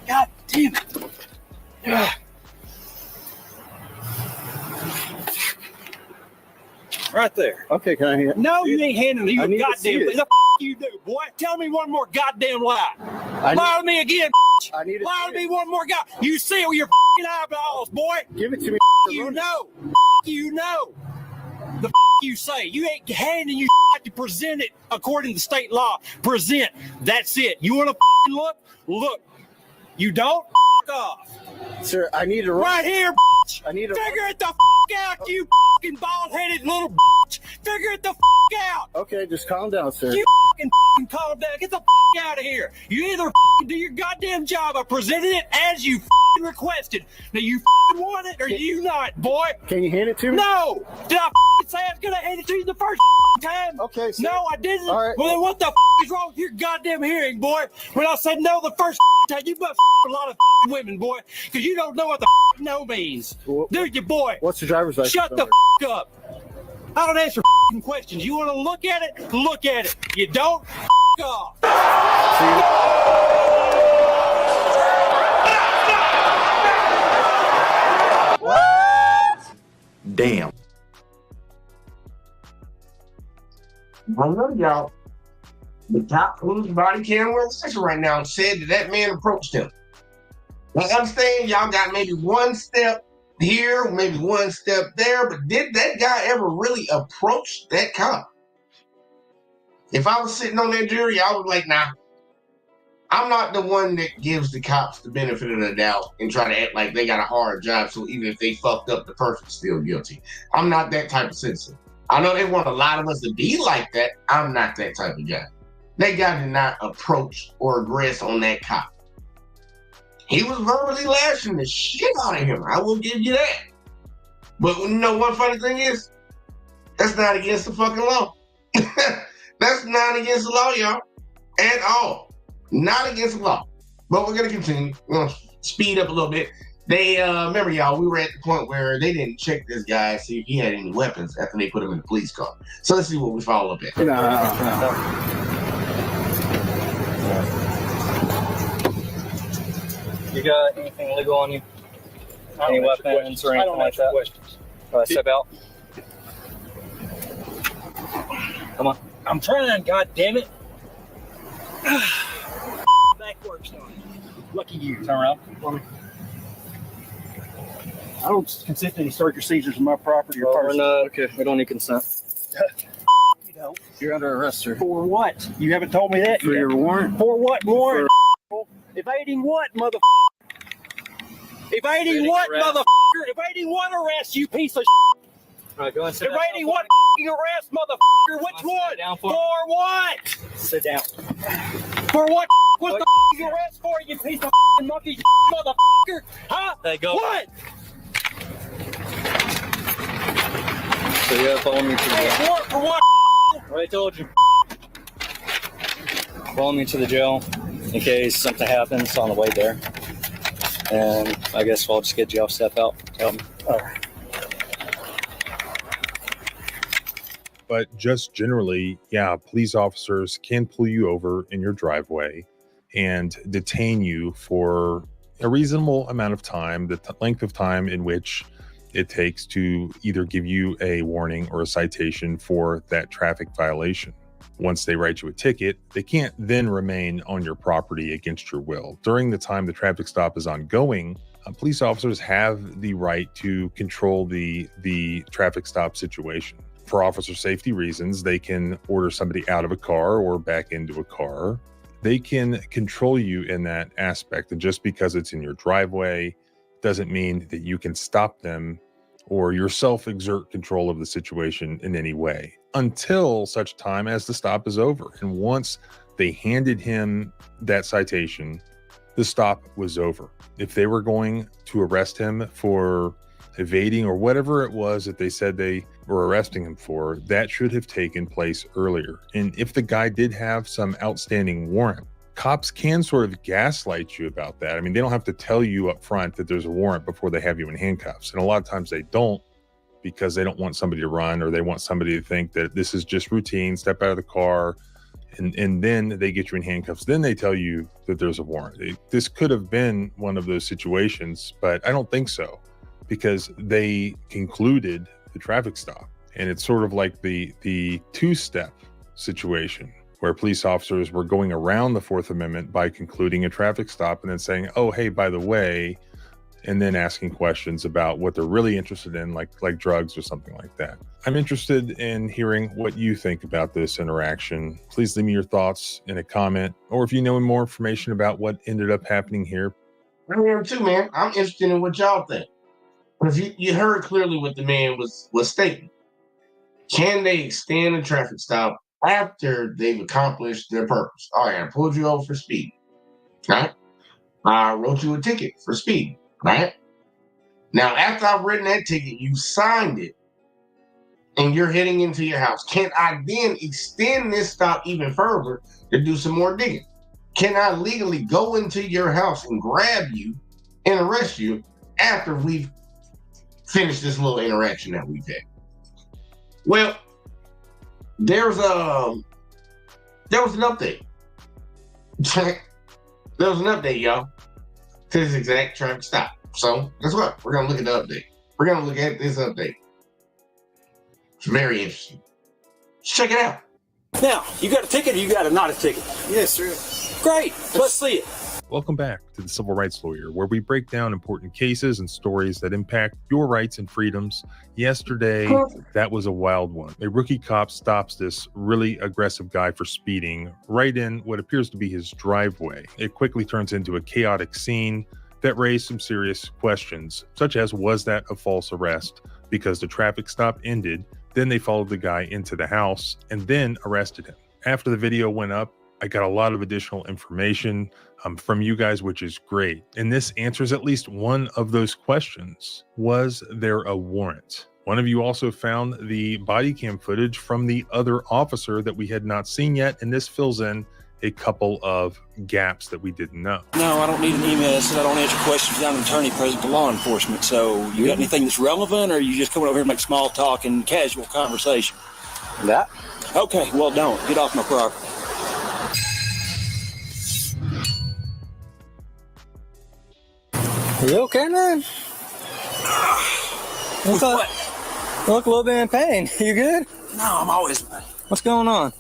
God damn it. Right there. Okay, can I hear? No, you ain't handing me I a need to goddamn see it. thing. The you do, boy. Tell me one more goddamn lie. Lie to me again. I need to Lie see to me it. one more guy. You see it with your eyeballs, boy. Give it to me. You know. You know. The you say. You ain't handing you to present it according to state law. Present. That's it. You want to look? Look. You don't? Off. Sir, I need to Right here, I need to figure it the out, you fucking bald-headed little Figure it the out. Okay, just calm down, sir. You calm down. Get the out of here. You either do your goddamn job. I presented it as you requested. Now you want it or you not, boy. Can you hand it to me? No. Did I say I was gonna hand it to you the first time? Okay, sir. No, I didn't. All right. Well, then what the is wrong with your goddamn hearing, boy? When I said no the first time, you must a lot of women, boy, because you don't know what the no means. Do you, boy? What's the driver's license? Shut the up. I don't answer questions. You want to look at it? Look at it. You don't? Off. Damn. I know y'all. The cop whose body cam we're watching right now said that man approached him. I understand y'all got maybe one step here, maybe one step there, but did that guy ever really approach that cop? If I was sitting on that jury, I was like, nah, I'm not the one that gives the cops the benefit of the doubt and try to act like they got a hard job, so even if they fucked up, the person's still guilty. I'm not that type of citizen. I know they want a lot of us to be like that. I'm not that type of guy. That guy did not approach or aggress on that cop. He was verbally lashing the shit out of him. I will give you that. But you know what funny thing is? That's not against the fucking law. That's not against the law, y'all. At all. Not against the law. But we're going to continue. We're going to speed up a little bit. They, remember y'all, we were at the point where they didn't check this guy, see if he had any weapons after they put him in the police car. So let's see what we follow up at. No. You got anything illegal on you? Any weapons or anything like that? Questions. Step out. Come on. I'm trying, God damn it. Backwards now. Lucky you. Turn around. I don't consent to any search or seizures of my property or Well, we're person. not, okay, we don't need consent. You know. You're under arrest, sir. For what? You haven't told me that For yet. your warrant? For what warrant? Evading what, mother? Evading what, arrest. motherfucker? Evading what arrest, you piece of All right, go ahead and sit down. Evading what arrest, motherfucker? Which Sit one? down for For what? Sit down. For what? What's the arrest for, you piece of monkey motherfucker? Huh? Hey, go. What? So you gotta follow me to the jail. Warrant for what? Right, told you. Follow me to the jail in case something happens on the way there. And I guess I'll just get jail step out. Tell me. All right. But just generally, yeah, police officers can pull you over in your driveway and detain you for a reasonable amount of time, the length of time in which it takes to either give you a warning or a citation for that traffic violation. Once they write you a ticket, they can't then remain on your property against your will. During the time the traffic stop is ongoing, police officers have the right to control the traffic stop situation. For officer safety reasons, they can order somebody out of a car or back into a car. They can control you in that aspect. And just because it's in your driveway doesn't mean that you can stop them or yourself exert control of the situation in any way until such time as the stop is over. And once they handed him that citation, the stop was over. If they were going to arrest him for evading or whatever it was that they said they were arresting him for, that should have taken place earlier. And if the guy did have some outstanding warrant, cops can sort of gaslight you about that. I mean, they don't have to tell you up front that there's a warrant before they have you in handcuffs. And a lot of times they don't, because they don't want somebody to run, or they want somebody to think that this is just routine, step out of the car, and then they get you in handcuffs. Then they tell you that there's a warrant. This could have been one of those situations, but I don't think so, because they concluded the traffic stop. And it's sort of like the two-step situation where police officers were going around the Fourth Amendment by concluding a traffic stop and then saying, oh, hey, by the way, and then asking questions about what they're really interested in, like drugs or something like that. I'm interested in hearing what you think about this interaction. Please leave me your thoughts in a comment, or if you know more information about what ended up happening here. I am too, man. I'm interested in what y'all think. Because you heard clearly what the man was stating. Can they extend the traffic stop after they've accomplished their purpose? All right, I pulled you over for speed. Right? I wrote you a ticket for speed. Right? Now, after I've written that ticket, you signed it, and you're heading into your house. Can I then extend this stop even further to do some more digging? Can I legally go into your house and grab you and arrest you after we've finished this little interaction that we've had? Well, there was an update. There was an update, y'all, to this exact traffic stop. So guess what? We're gonna look at the update. We're gonna look at this update. It's very interesting. Let's check it out. Now, you got a ticket or you got a not a ticket? Yes, sir. Great. Let's see it. Welcome back to the Civil Rights Lawyer, where we break down important cases and stories that impact your rights and freedoms. Yesterday, that was a wild one. A rookie cop stops this really aggressive guy for speeding right in what appears to be his driveway. It quickly turns into a chaotic scene that raised some serious questions, such as, was that a false arrest? Because the traffic stop ended, then they followed the guy into the house and then arrested him. After the video went up, I got a lot of additional information from you guys, which is great. And this answers at least one of those questions. Was there a warrant? One of you also found the body cam footage from the other officer that we had not seen yet, and this fills in a couple of gaps that we didn't know. No, I don't need an email that says I don't answer questions. I'm an attorney present to law enforcement. So you got anything that's relevant, or are you just coming over here to make small talk and casual conversation? That? Okay, well, don't. Get off my property. Are you okay, man? With what? You look a little bit in pain. You good? No, I'm always in pain. What's going on?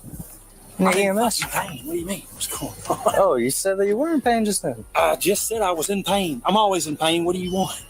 I'm in EMS? pain. What do you mean? What's going on? Oh, you said that you were in pain just then. I just said I was in pain. I'm always in pain. What do you want?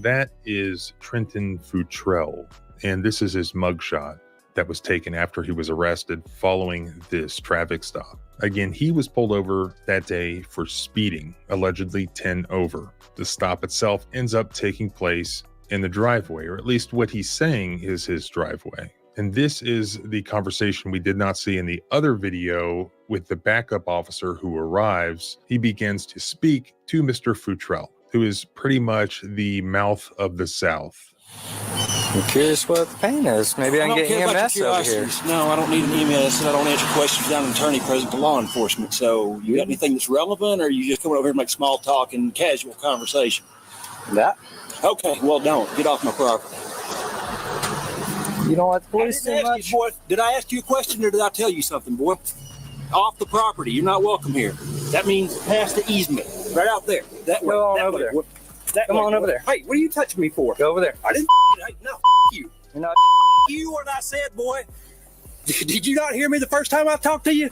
That is Trenton Futrell, and this is his mugshot that was taken after he was arrested following this traffic stop. Again, he was pulled over that day for speeding, allegedly 10 over. The stop itself ends up taking place in the driveway, or at least what he's saying is his driveway. And this is the conversation we did not see in the other video with the backup officer who arrives. He begins to speak to Mr. Futrell, who is pretty much the mouth of the South. I'm curious what the pain is. Maybe I can get EMS over here. No, I don't need an email that says I don't answer questions. I'm an attorney present to law enforcement. So you got anything that's relevant, or are you just coming over here to make small talk and casual conversation? That? Okay, well, don't. Get off my property. You don't like the police too much? Boy, did I ask you a question, or did I tell you something, boy? Off the property. You're not welcome here. That means past the easement. Right out there. That way. Go on that over way. there. That Come way. on over there. Hey, what are you touching me for? Go over there. I didn't. Hey, no, you. You're not. You what I said, boy. Did you not hear me the first time I talked to you?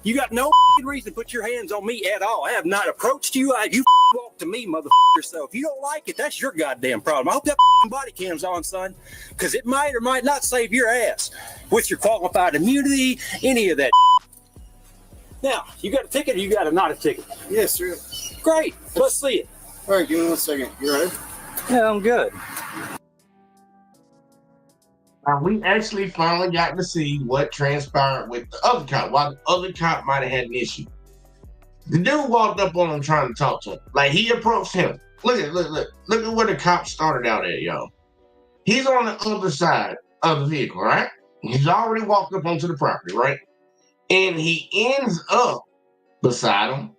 You got no reason to put your hands on me at all. I have not approached you. You walked to me, motherfucker. So if you don't like it, that's your goddamn problem. I hope that body cam's on, son, because it might or might not save your ass with your qualified immunity, any of that. Now, you got a ticket or you got a not a ticket? Yes, sir. Great. Let's see it. All right, give me 1 second. You ready? Yeah, I'm good. Now, we actually finally got to see what transpired with the other cop, why the other cop might have had an issue. The dude walked up on him trying to talk to him. Like, he approached him. Look at where the cop started out at, y'all. He's on the other side of the vehicle, right? He's already walked up onto the property, right? And he ends up beside him.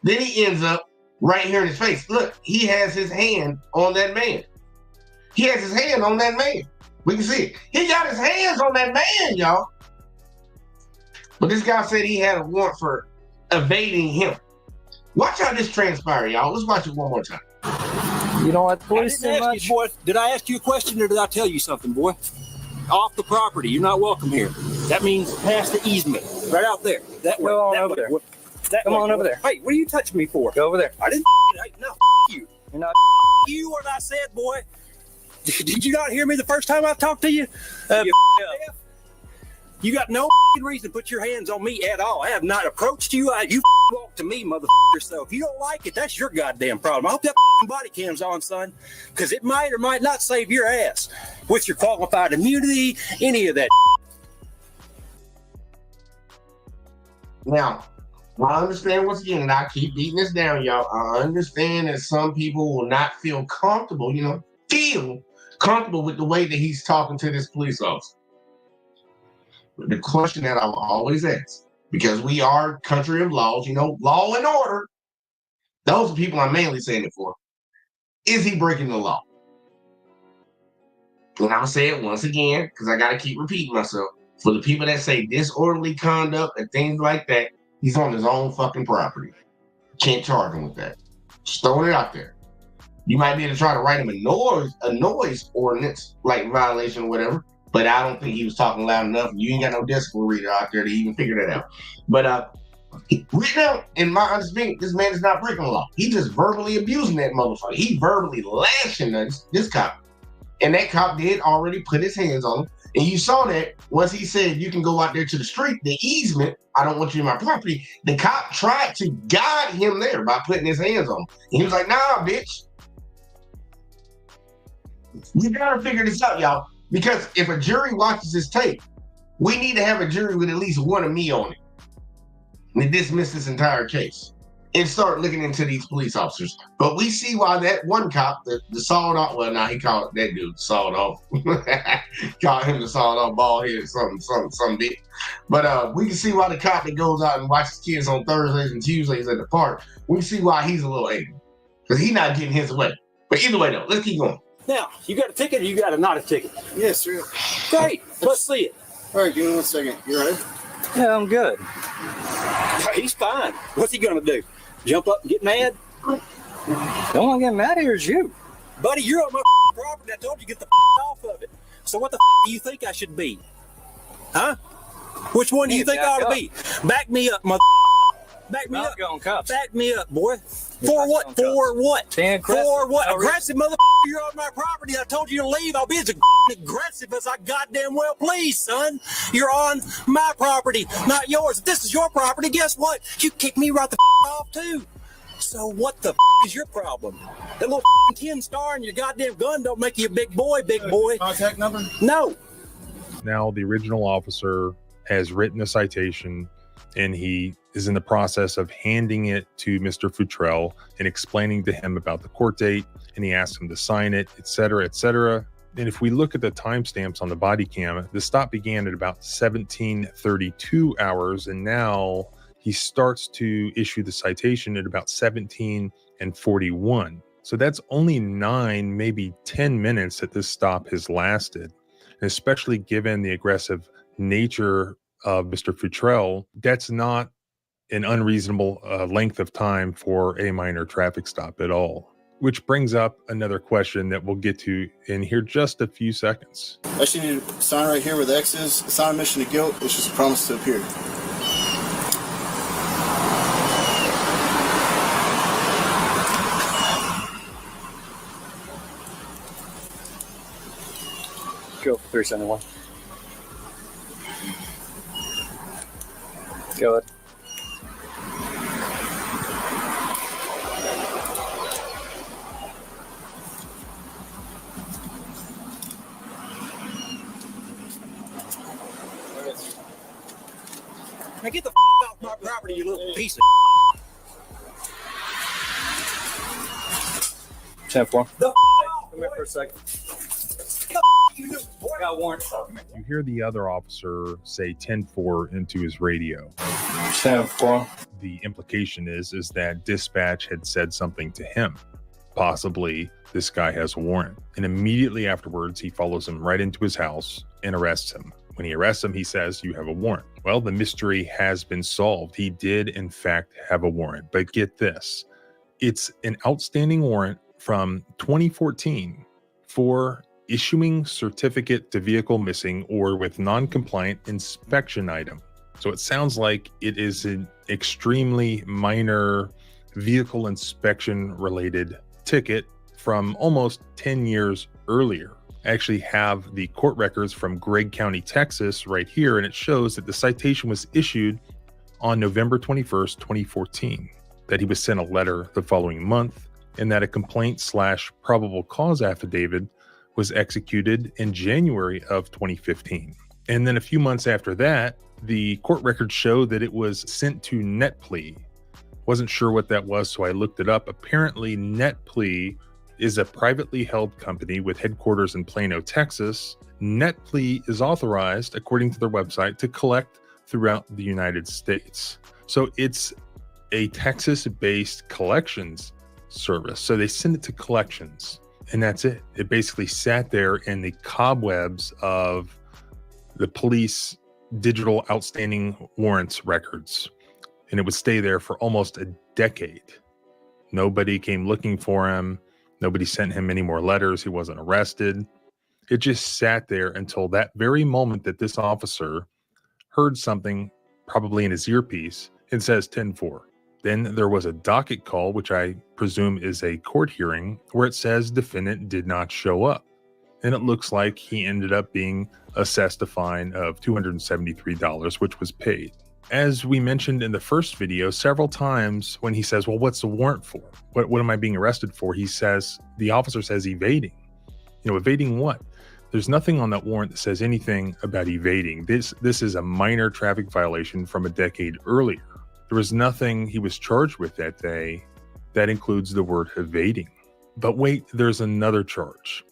Then he ends up right here in his face. Look, he has his hand on that man. He has his hand on that man. We can see it. He got his hands on that man, y'all. But this guy said he had a warrant for evading him. Watch how this transpires, y'all. Let's watch it one more time. You don't like the police too much? You, boy, did I ask you a question, or did I tell you something, boy? Off the property. You're not welcome here. That means past the easement. Right out there. That way. Go on that over way. there. Come on over there. Hey, what are you touching me for? Go over there. I didn't. Hey, no, you. You're not. You what I said, boy. Did you not hear me the first time I talked to you? You got no reason to put your hands on me at all. I have not approached you. You walked to me, motherfucker. So if you don't like it, that's your goddamn problem. I hope that body cam's on, son, because it might or might not save your ass with your qualified immunity, any of that. Now, I understand once again, and I keep beating this down, y'all. I understand that some people will not feel comfortable, feel comfortable with the way that he's talking to this police officer. But the question that I will always ask, because we are a country of laws, law and order, those are people I'm mainly saying it for. Is he breaking the law? And I'm going to say it once again, because I got to keep repeating myself. For the people that say disorderly conduct and things like that, he's on his own fucking property. Can't charge him with that. Just throwing it out there. You might be able to try to write him a noise ordinance, like violation or whatever. but I don't think he was talking loud enough. You ain't got no decibel reader out there to even figure that out. But right now, in my understanding, this man is not breaking the law. He just verbally abusing that motherfucker. He verbally lashing this cop. And that cop did already put his hands on him. And you saw that once he said, you can go out there to the street, the easement, I don't want you in my property. The cop tried to guide him there by putting his hands on him. And he was like, nah, bitch. You gotta figure this out, y'all. Because if a jury watches this tape, we need to have a jury with at least one of me on it. And dismiss this entire case. And start looking into these police officers. But we see why that one cop, the sawed off, well, now he called that dude sawed off. Called him the sawed off bald head, some bit. But we can see why the cop that goes out and watches kids on Thursdays and Tuesdays at the park, we can see why he's a little angry. Because he's not getting his way. But either way, though, let's keep going. Now, you got a ticket or you got a not a ticket? Yes, sir. Great. Let's see it. All right, give me 1 second. You ready? Yeah, I'm good. He's fine. What's he going to do? Jump up and get mad? The only one getting mad here is you. Buddy, you're on my property. I told you get the off of it. So what the do you think I should be? Huh? Which one do you think I ought to be? Back me up, mother. Back me up. Back me up, boy. For what? For what? For what? Aggressive, mother. You're on my property. I told you to leave. I'll be as aggressive as I goddamn well please, son. You're on my property, not yours. If this is your property, guess what? You kick me right the off too. So what the is your problem? That little 10 star in your goddamn gun don't make you a big boy, big boy. Contact number? No. Now the original officer has written a citation and he is in the process of handing it to Mr. Futrell and explaining to him about the court date, and he asks him to sign it, etc., etc. And if we look at the timestamps on the body cam, the stop began at about 17:32 hours, and now he starts to issue the citation at about 17:41. So that's only 9, maybe 10 minutes that this stop has lasted, and especially given the aggressive nature of Mr. Futrell, that's not an unreasonable length of time for a minor traffic stop at all. Which brings up another question that we'll get to in here just a few seconds. I actually need to sign right here with X's. Sign admission to guilt, which is a promise to appear. Go for 371. Go ahead. Now get the off my property, you little piece of 10-4. the Come here for a second. you do, boy. Got a warrant. You hear the other officer say 10-4 into his radio. 10-4. The implication is that dispatch had said something to him. Possibly this guy has a warrant. And immediately afterwards, he follows him right into his house and arrests him. When he arrests him, he says, you have a warrant. Well, the mystery has been solved. He did, in fact, have a warrant. But get this, it's an outstanding warrant from 2014 for issuing certificate to vehicle missing or with non-compliant inspection item. So it sounds like it is an extremely minor vehicle inspection related ticket from almost 10 years earlier. I actually have the court records from Gregg County, Texas right here, and it shows that the citation was issued on November 21st, 2014, that he was sent a letter the following month, and that a complaint/probable cause affidavit was executed in January of 2015. And then a few months after that, the court records show that it was sent to NetPlea. Wasn't sure what that was, so I looked it up. Apparently, NetPlea is a privately held company with headquarters in Plano, Texas. NetPlea is authorized, according to their website, to collect throughout the United States. So it's a Texas-based collections service. So they send it to collections, and that's it. It basically sat there in the cobwebs of the police digital outstanding warrants records, and it would stay there for almost a decade. Nobody came looking for him. Nobody sent him any more letters. He wasn't arrested. It just sat there until that very moment that this officer heard something, probably in his earpiece. It says 10-4. Then there was a docket call, which I presume is a court hearing, where it says defendant did not show up. And it looks like he ended up being assessed a fine of $273, which was paid. As we mentioned in the first video, several times when he says, well, what's the warrant for? What am I being arrested for? He says, the officer says evading. Evading what? There's nothing on that warrant that says anything about evading. This is a minor traffic violation from a decade earlier. There was nothing he was charged with that day that includes the word evading. But wait, there's another charge.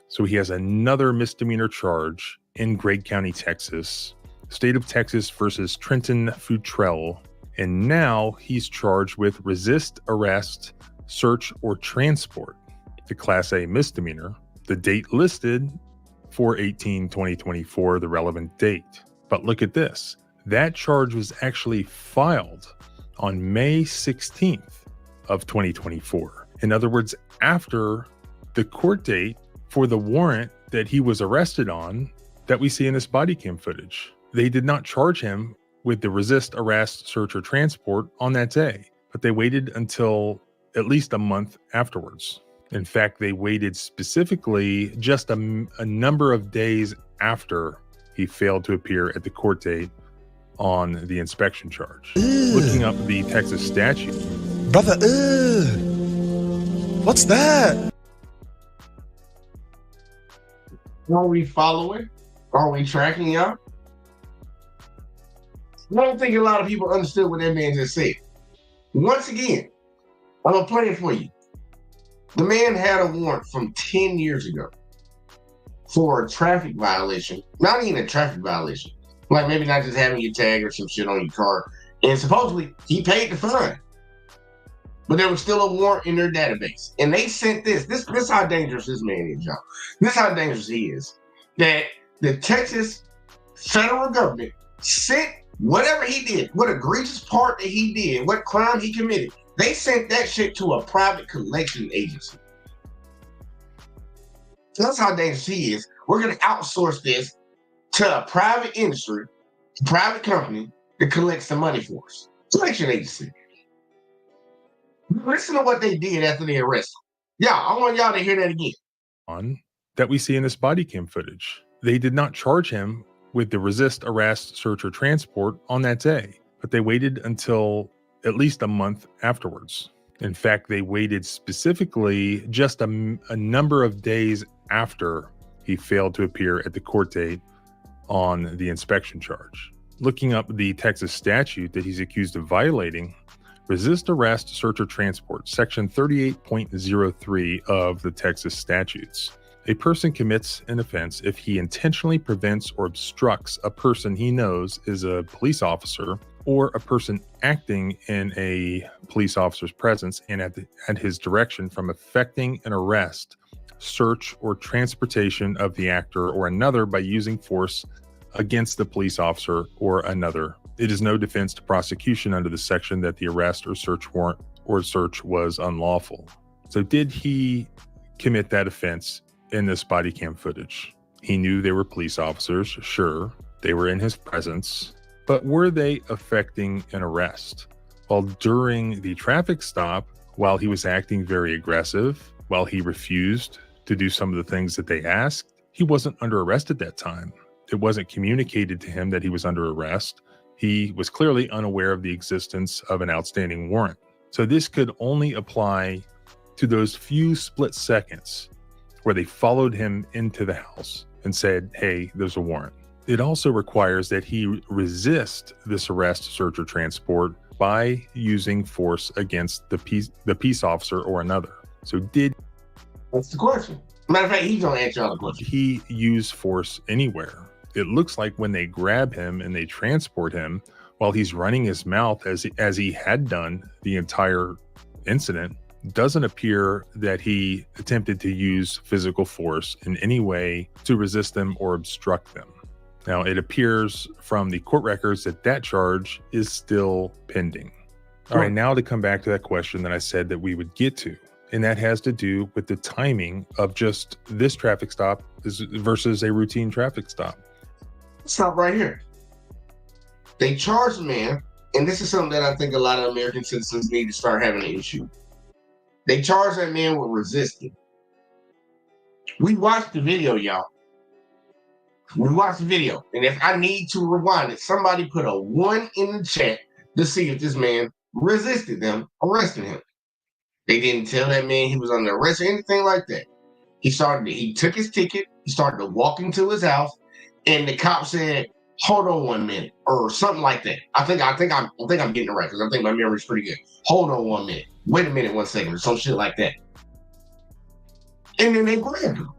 So he has another misdemeanor charge in Gregg County, Texas, State of Texas versus Trenton Futrell. And now he's charged with resist arrest, search, or transport, the Class A misdemeanor. The date listed 4/18/2024, the relevant date. But look at this. That charge was actually filed on May 16th of 2024. In other words, after the court date for the warrant that he was arrested on that we see in this body cam footage. They did not charge him with the resist, arrest, search, or transport on that day, but they waited until at least a month afterwards. In fact, they waited specifically just a number of days after he failed to appear at the court date on the inspection charge. Looking up the Texas statute. Brother, what's that? Are we following? Are we tracking y'all? I don't think a lot of people understood what that man just said. Once again, I'm going to play it for you. The man had a warrant from 10 years ago for a traffic violation. Not even a traffic violation. Like maybe not just having your tag or some shit on your car. And supposedly he paid the fine. But there was still a warrant in their database. And they sent this is how dangerous this man is, y'all. This is how dangerous he is. That the Texas federal government sent whatever he did, what egregious part that he did, what crime he committed, they sent that shit to a private collection agency. That's how dangerous he is. We're going to outsource this to a private industry, private company that collects the money for us. Collection agency. Listen to what they did after they arrested him. Yeah, I want y'all to hear that again. On that we see in this body cam footage. They did not charge him with the resist, arrest, search, or transport on that day, but they waited until at least a month afterwards. In fact, they waited specifically just a number of days after he failed to appear at the court date on the inspection charge. Looking up the Texas statute that he's accused of violating, resist arrest, search, or transport, section 38.03 of the Texas statutes. A person commits an offense if he intentionally prevents or obstructs a person he knows is a police officer or a person acting in a police officer's presence and at his direction from effecting an arrest, search, or transportation of the actor or another by using force against the police officer or another. It is no defense to prosecution under the section that the arrest or search warrant or search was unlawful. So did he commit that offense in this body cam footage? He knew they were police officers, sure. They were in his presence, but were they effecting an arrest? Well, during the traffic stop, while he was acting very aggressive, while he refused to do some of the things that they asked, he wasn't under arrest at that time. It wasn't communicated to him that he was under arrest. He was clearly unaware of the existence of an outstanding warrant. So this could only apply to those few split seconds where they followed him into the house and said, hey, there's a warrant. It also requires that he resist this arrest, search, or transport by using force against the peace officer or another. So That's the question. Matter of fact, he's going to answer all the questions. He use force anywhere? It looks like when they grab him and they transport him while he's running his mouth as he had done the entire incident, doesn't appear that he attempted to use physical force in any way to resist them or obstruct them. Now, it appears from the court records that charge is still pending. All right, now to come back to that question that I said that we would get to. And that has to do with the timing of just this traffic stop versus a routine traffic stop. Stop right here. They charged the man, and this is something that I think a lot of American citizens need to start having an issue. They charged that man with resisting. We watched the video, y'all. We watched the video. And if I need to rewind it, somebody put a 1 in the chat to see if this man resisted them arresting him. They didn't tell that man he was under arrest or anything like that. He took his ticket, he started to walk into his house, and the cop said, "Hold on 1 minute," or something like that. I think I'm getting it right, because I think my memory's pretty good. "Hold on 1 minute. Wait a minute, 1 second," or some shit like that. And then they grabbed him.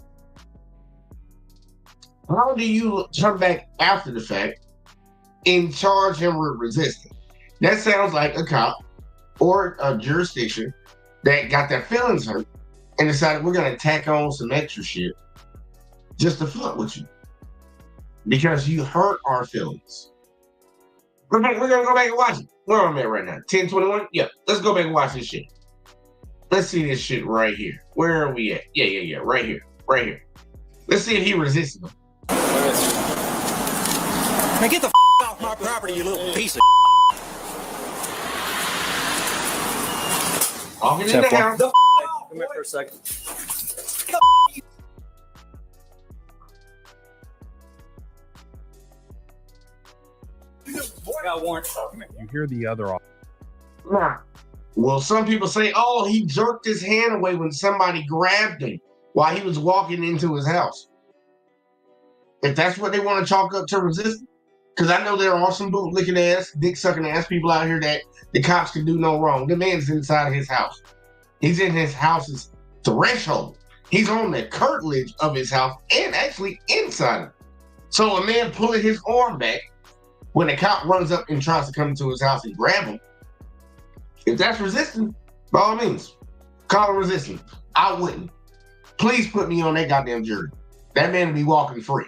How do you come back after the fact and charge him with resisting? That sounds like a cop or a jurisdiction that got their feelings hurt and decided we're going to tack on some extra shit just to fuck with you because you hurt our feelings. We're going to go back and watch it. Where am I at right now? 10:21? Yeah, let's go back and watch this shit. Let's see this shit right here. Where are we at? Yeah. Right here. Let's see if he resisted them. Now get the off my property, you little piece of Walking in the house. Come here for a second. Got a warrant. You hear the other Nah. Well, some people say, oh, he jerked his hand away when somebody grabbed him while he was walking into his house. If that's what they want to chalk up to resistance, because I know there are some boot-licking ass, dick-sucking ass people out here that the cops can do no wrong. The man's inside his house. He's in his house's threshold. He's on the curtilage of his house and actually inside it. So a man pulling his arm back when the cop runs up and tries to come into his house and grab him, if that's resistance, by all means, call it resistance. I wouldn't. Please put me on that goddamn jury. That man would be walking free.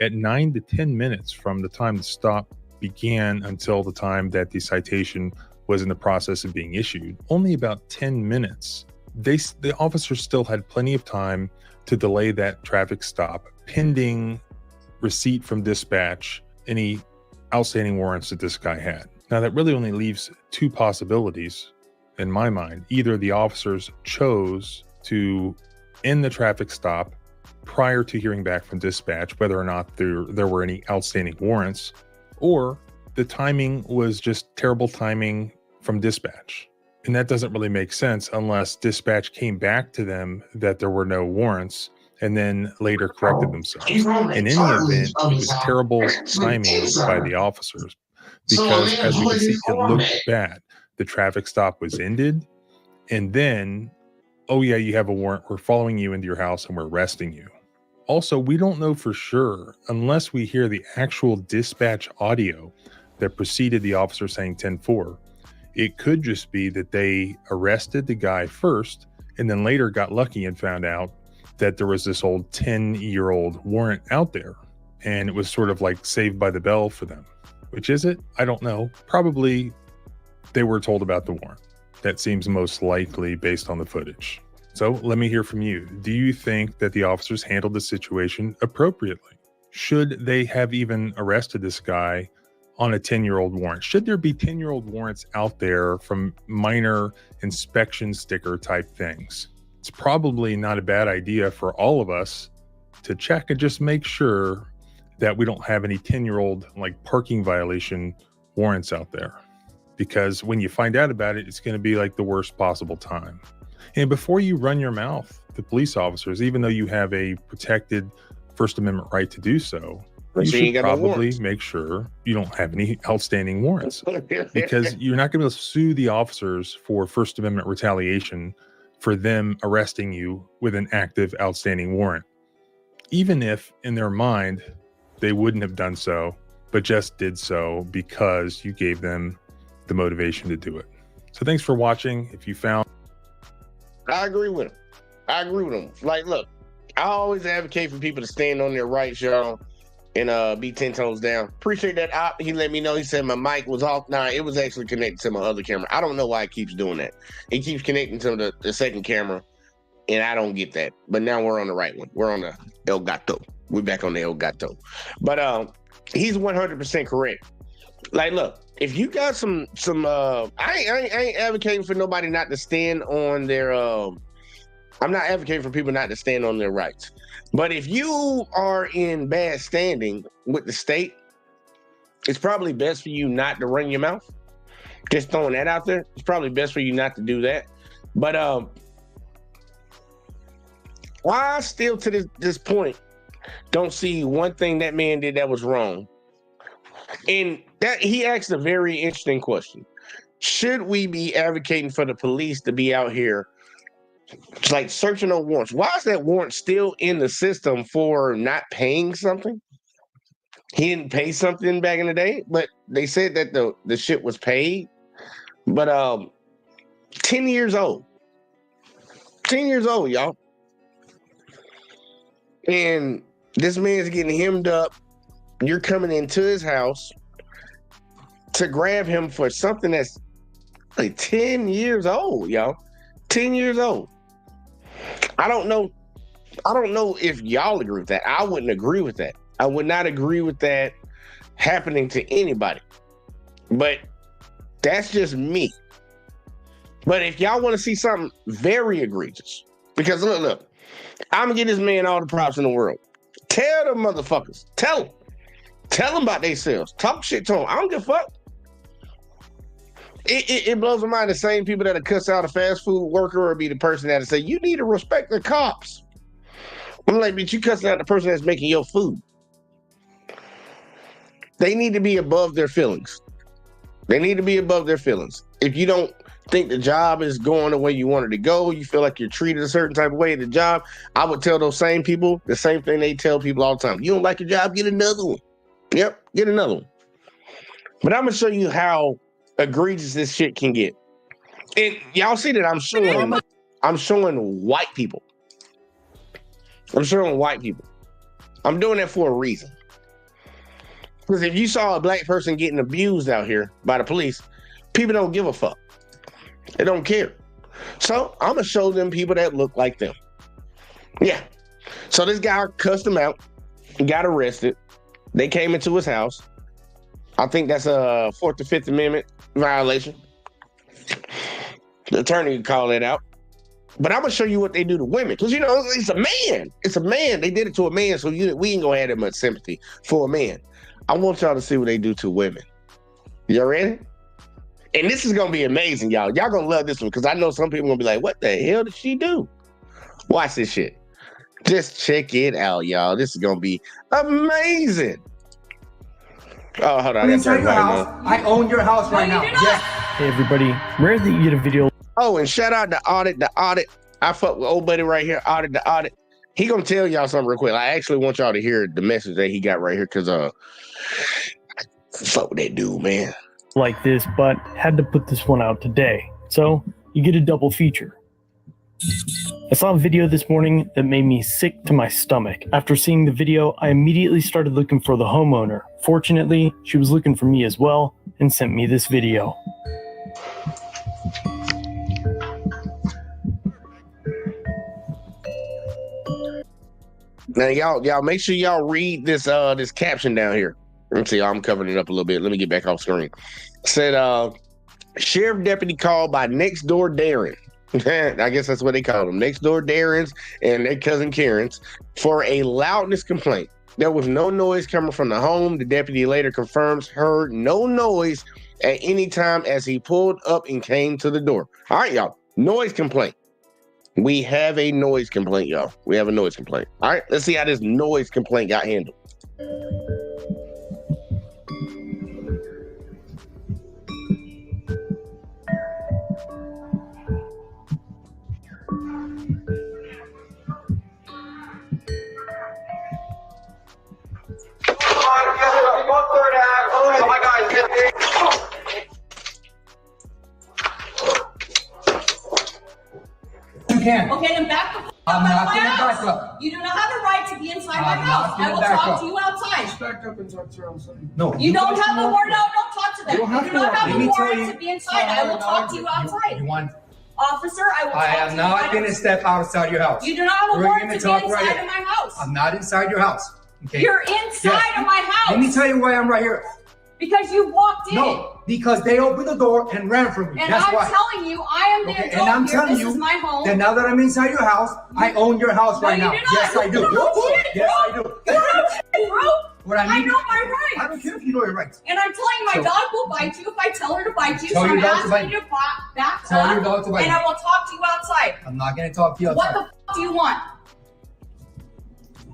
At 9 to 10 minutes from the time the stop began until the time that the citation was in the process of being issued, only about 10 minutes, the officers still had plenty of time to delay that traffic stop pending receipt from dispatch, any outstanding warrants that this guy had. Now that really only leaves two possibilities in my mind. Either the officers chose to end the traffic stop prior to hearing back from dispatch whether or not there were any outstanding warrants, or the timing was just terrible timing from dispatch. And that doesn't really make sense unless dispatch came back to them that there were no warrants and then later corrected themselves. In any event, it was terrible timing by the officers because, as we can see, it looked bad. The traffic stop was ended, and then, oh yeah, you have a warrant. We're following you into your house and we're arresting you. Also, we don't know for sure unless we hear the actual dispatch audio that preceded the officer saying 10-4. It could just be that they arrested the guy first and then later got lucky and found out that there was this old 10-year-old warrant out there. And it was sort of like Saved by the Bell for them. Which is it? I don't know. Probably they were told about the warrant. That seems most likely based on the footage. So let me hear from you. Do you think that the officers handled the situation appropriately? Should they have even arrested this guy on a 10-year-old warrant? Should there be 10-year-old warrants out there from minor inspection sticker type things? It's probably not a bad idea for all of us to check and just make sure that we don't have any 10-year-old like parking violation warrants out there. Because when you find out about it, it's going to be like the worst possible time. And before you run your mouth to police officers, even though you have a protected First Amendment right to do so, you should probably make sure you don't have any outstanding warrants. Because you're not going to sue the officers for First Amendment retaliation for them arresting you with an active outstanding warrant. Even if in their mind, they wouldn't have done so, but just did so because you gave them the motivation to do it. So thanks for watching. If you found... I agree with him. Like, look, I always advocate for people to stand on their rights, y'all. and be 10 toes down. Appreciate that op. He let me know. He said my mic was off. Nah, it was actually connected to my other camera. I don't know why it keeps doing that. It keeps connecting to the second camera, and I don't get that. But now we're on the right one. We're on the El Gato. We're back on the El Gato. But he's 100% correct. Like, look, if you got some I ain't advocating for nobody not to stand on their I'm not advocating for people not to stand on their rights. But if you are in bad standing with the state, it's probably best for you not to run your mouth. Just throwing that out there. It's probably best for you not to do that. But I still to this point don't see one thing that man did that was wrong. And that he asked a very interesting question. Should we be advocating for the police to be out here like searching on warrants? Why is that warrant still in the system for not paying something? He didn't pay something back in the day, but they said that the shit was paid. But 10 years old. 10 years old, y'all. And this man's getting hemmed up. You're coming into his house to grab him for something that's like 10 years old, y'all. 10 years old. I don't know if y'all agree with that. I wouldn't agree with that. I would not agree with that happening to anybody. But that's just me. But if y'all want to see something very egregious, because look, I'm gonna give this man all the props in the world. Tell them motherfuckers. Tell them about themselves. Talk shit to them. I don't give a fuck. It blows my mind the same people that cuss out a fast food worker or be the person that say, you need to respect the cops. I'm like, but you cussing out the person that's making your food. They need to be above their feelings. They need to be above their feelings. If you don't think the job is going the way you want it to go, you feel like you're treated a certain type of way at the job, I would tell those same people the same thing they tell people all the time. You don't like your job, get another one. Yep, get another one. But I'm going to show you how egregious this shit can get. And y'all see that I'm showing white people. I'm showing white people. I'm doing that for a reason. Because if you saw a black person getting abused out here by the police, people don't give a fuck. They don't care. So I'm going to show them people that look like them. Yeah. So this guy cussed him out, got arrested. They came into his house. I think that's a 4th or 5th Amendment violation. The attorney could call that out. But I'm going to show you what they do to women. Because, you know, it's a man. It's a man. They did it to a man, so we ain't going to have that much sympathy for a man. I want y'all to see what they do to women. Y'all ready? And this is going to be amazing, y'all. Y'all going to love this one because I know some people going to be like, what the hell did she do? Watch this shit. Just check it out, y'all. This is going to be amazing. Oh, hold on. I own your house right now. Yes. Hey, everybody. Rare that you get a video. Oh, and shout out to Audit. I fuck with old buddy right here, Audit. He gonna tell y'all something real quick. I actually want y'all to hear the message that he got right here because fuck with that dude, man. Like this, but had to put this one out today. So you get a double feature. I saw a video this morning that made me sick to my stomach. After seeing the video, I immediately started looking for the homeowner. Fortunately, she was looking for me as well and sent me this video. Now, y'all make sure y'all read this this caption down here. Let's see, I'm covering it up a little bit. Let me get back off screen. It said, sheriff deputy called by next door Darren. I guess that's what they call them. Next door Darrens and their cousin Karens for a loudness complaint. There was no noise coming from the home. The deputy later confirms heard no noise at any time as he pulled up and came to the door. All right, y'all. Noise complaint. We have a noise complaint, y'all. We have a noise complaint. All right, let's see how this noise complaint got handled. Oh my God. You can. Okay, then back the f*** up. I'm not my gonna house. back up. You do not have a right to be inside inside my house. I will talk to you outside. Back up and talk to her outside. No. You don't have a warrant. No, don't talk to them. You don't have You to do not walk. have Let a me tell warrant you- to be inside. I will talk to you outside. You want? Officer, I will talk I to am you not outside. going to step outside your house. You do not have a We're warrant gonna to be talk inside right of here. my house. I'm not inside your house. Okay. You're inside Yes. of my house. Let me tell you why I'm right here. Because you walked in. No, because they opened the door and ran from me. And That's I'm why. telling you, I am the Okay, adult and I'm here. telling This you is my home. that now that I'm inside your house, I own your house No, right you now. do not. Yes, I do. No, shit, Yes, bro. I do. Bro, What I I mean, know my rights. I don't care if you know your rights. And I'm telling you, my So- dog will bite you if I tell her to bite you. Tell So your I'm dog to asking bite you to back Tell up. your dog to bite And you. I will talk to you outside. I'm not going to talk to you What outside. the f do you want?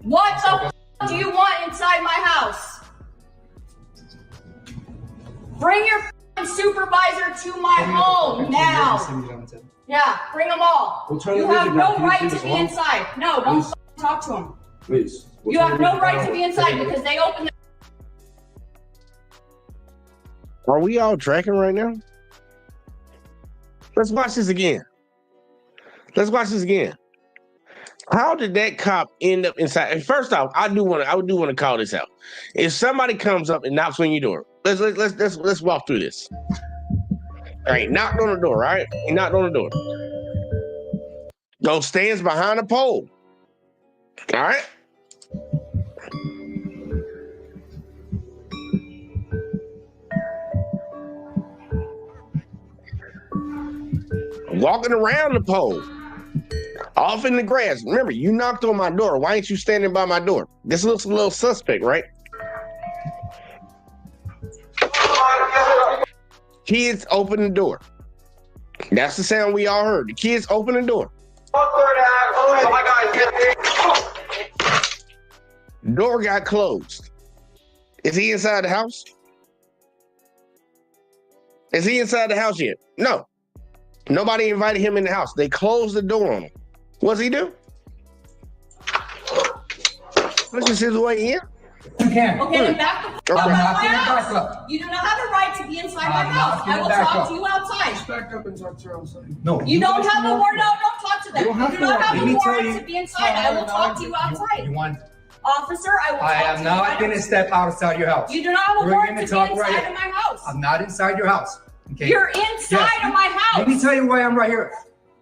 What the f do you want inside my house? Bring your f***ing supervisor to my home now. Yeah, bring them all. We'll turn You the have music no down. Can you right please to just be walk? inside. No, don't Please. f***ing talk to them. Please. You have no right to be inside because they opened the Are we all tracking right now? Let's watch this again. Let's watch this again. How did that cop end up inside? And first off, I do want to call this out. If somebody comes up and knocks on your door, let's walk through this. All right, knocked on the door, right? He knocked on the door. Go stands behind a pole. All right. Walking around the pole, off in the grass. Remember, you knocked on my door. Why ain't you standing by my door? This looks a little suspect, right? Kids open the door. That's the sound we all heard. The kids open the door. Door got closed. Is he inside the house? Is he inside the house yet? No. Nobody invited him in the house. They closed the door on him. What's he do? This is his way in. You can. Okay, then back the f Okay. up I'm out not of my gonna back house. up. You do not have the right to be inside my I'm house. not I gonna will back talk up. to you outside. Back up and talk to her outside. No. You don't have a warrant. No, don't talk to them. You don't have do to not walk. have Let a me tell warrant you- to be inside. I will talk to you outside. You want? Officer, I will I talk to am you not outside. going to step outside your house. You do not have a We're warrant gonna to be talk inside right of here. my house. I'm not inside your house. Okay. You're inside of my house. Let me tell you why I'm right here.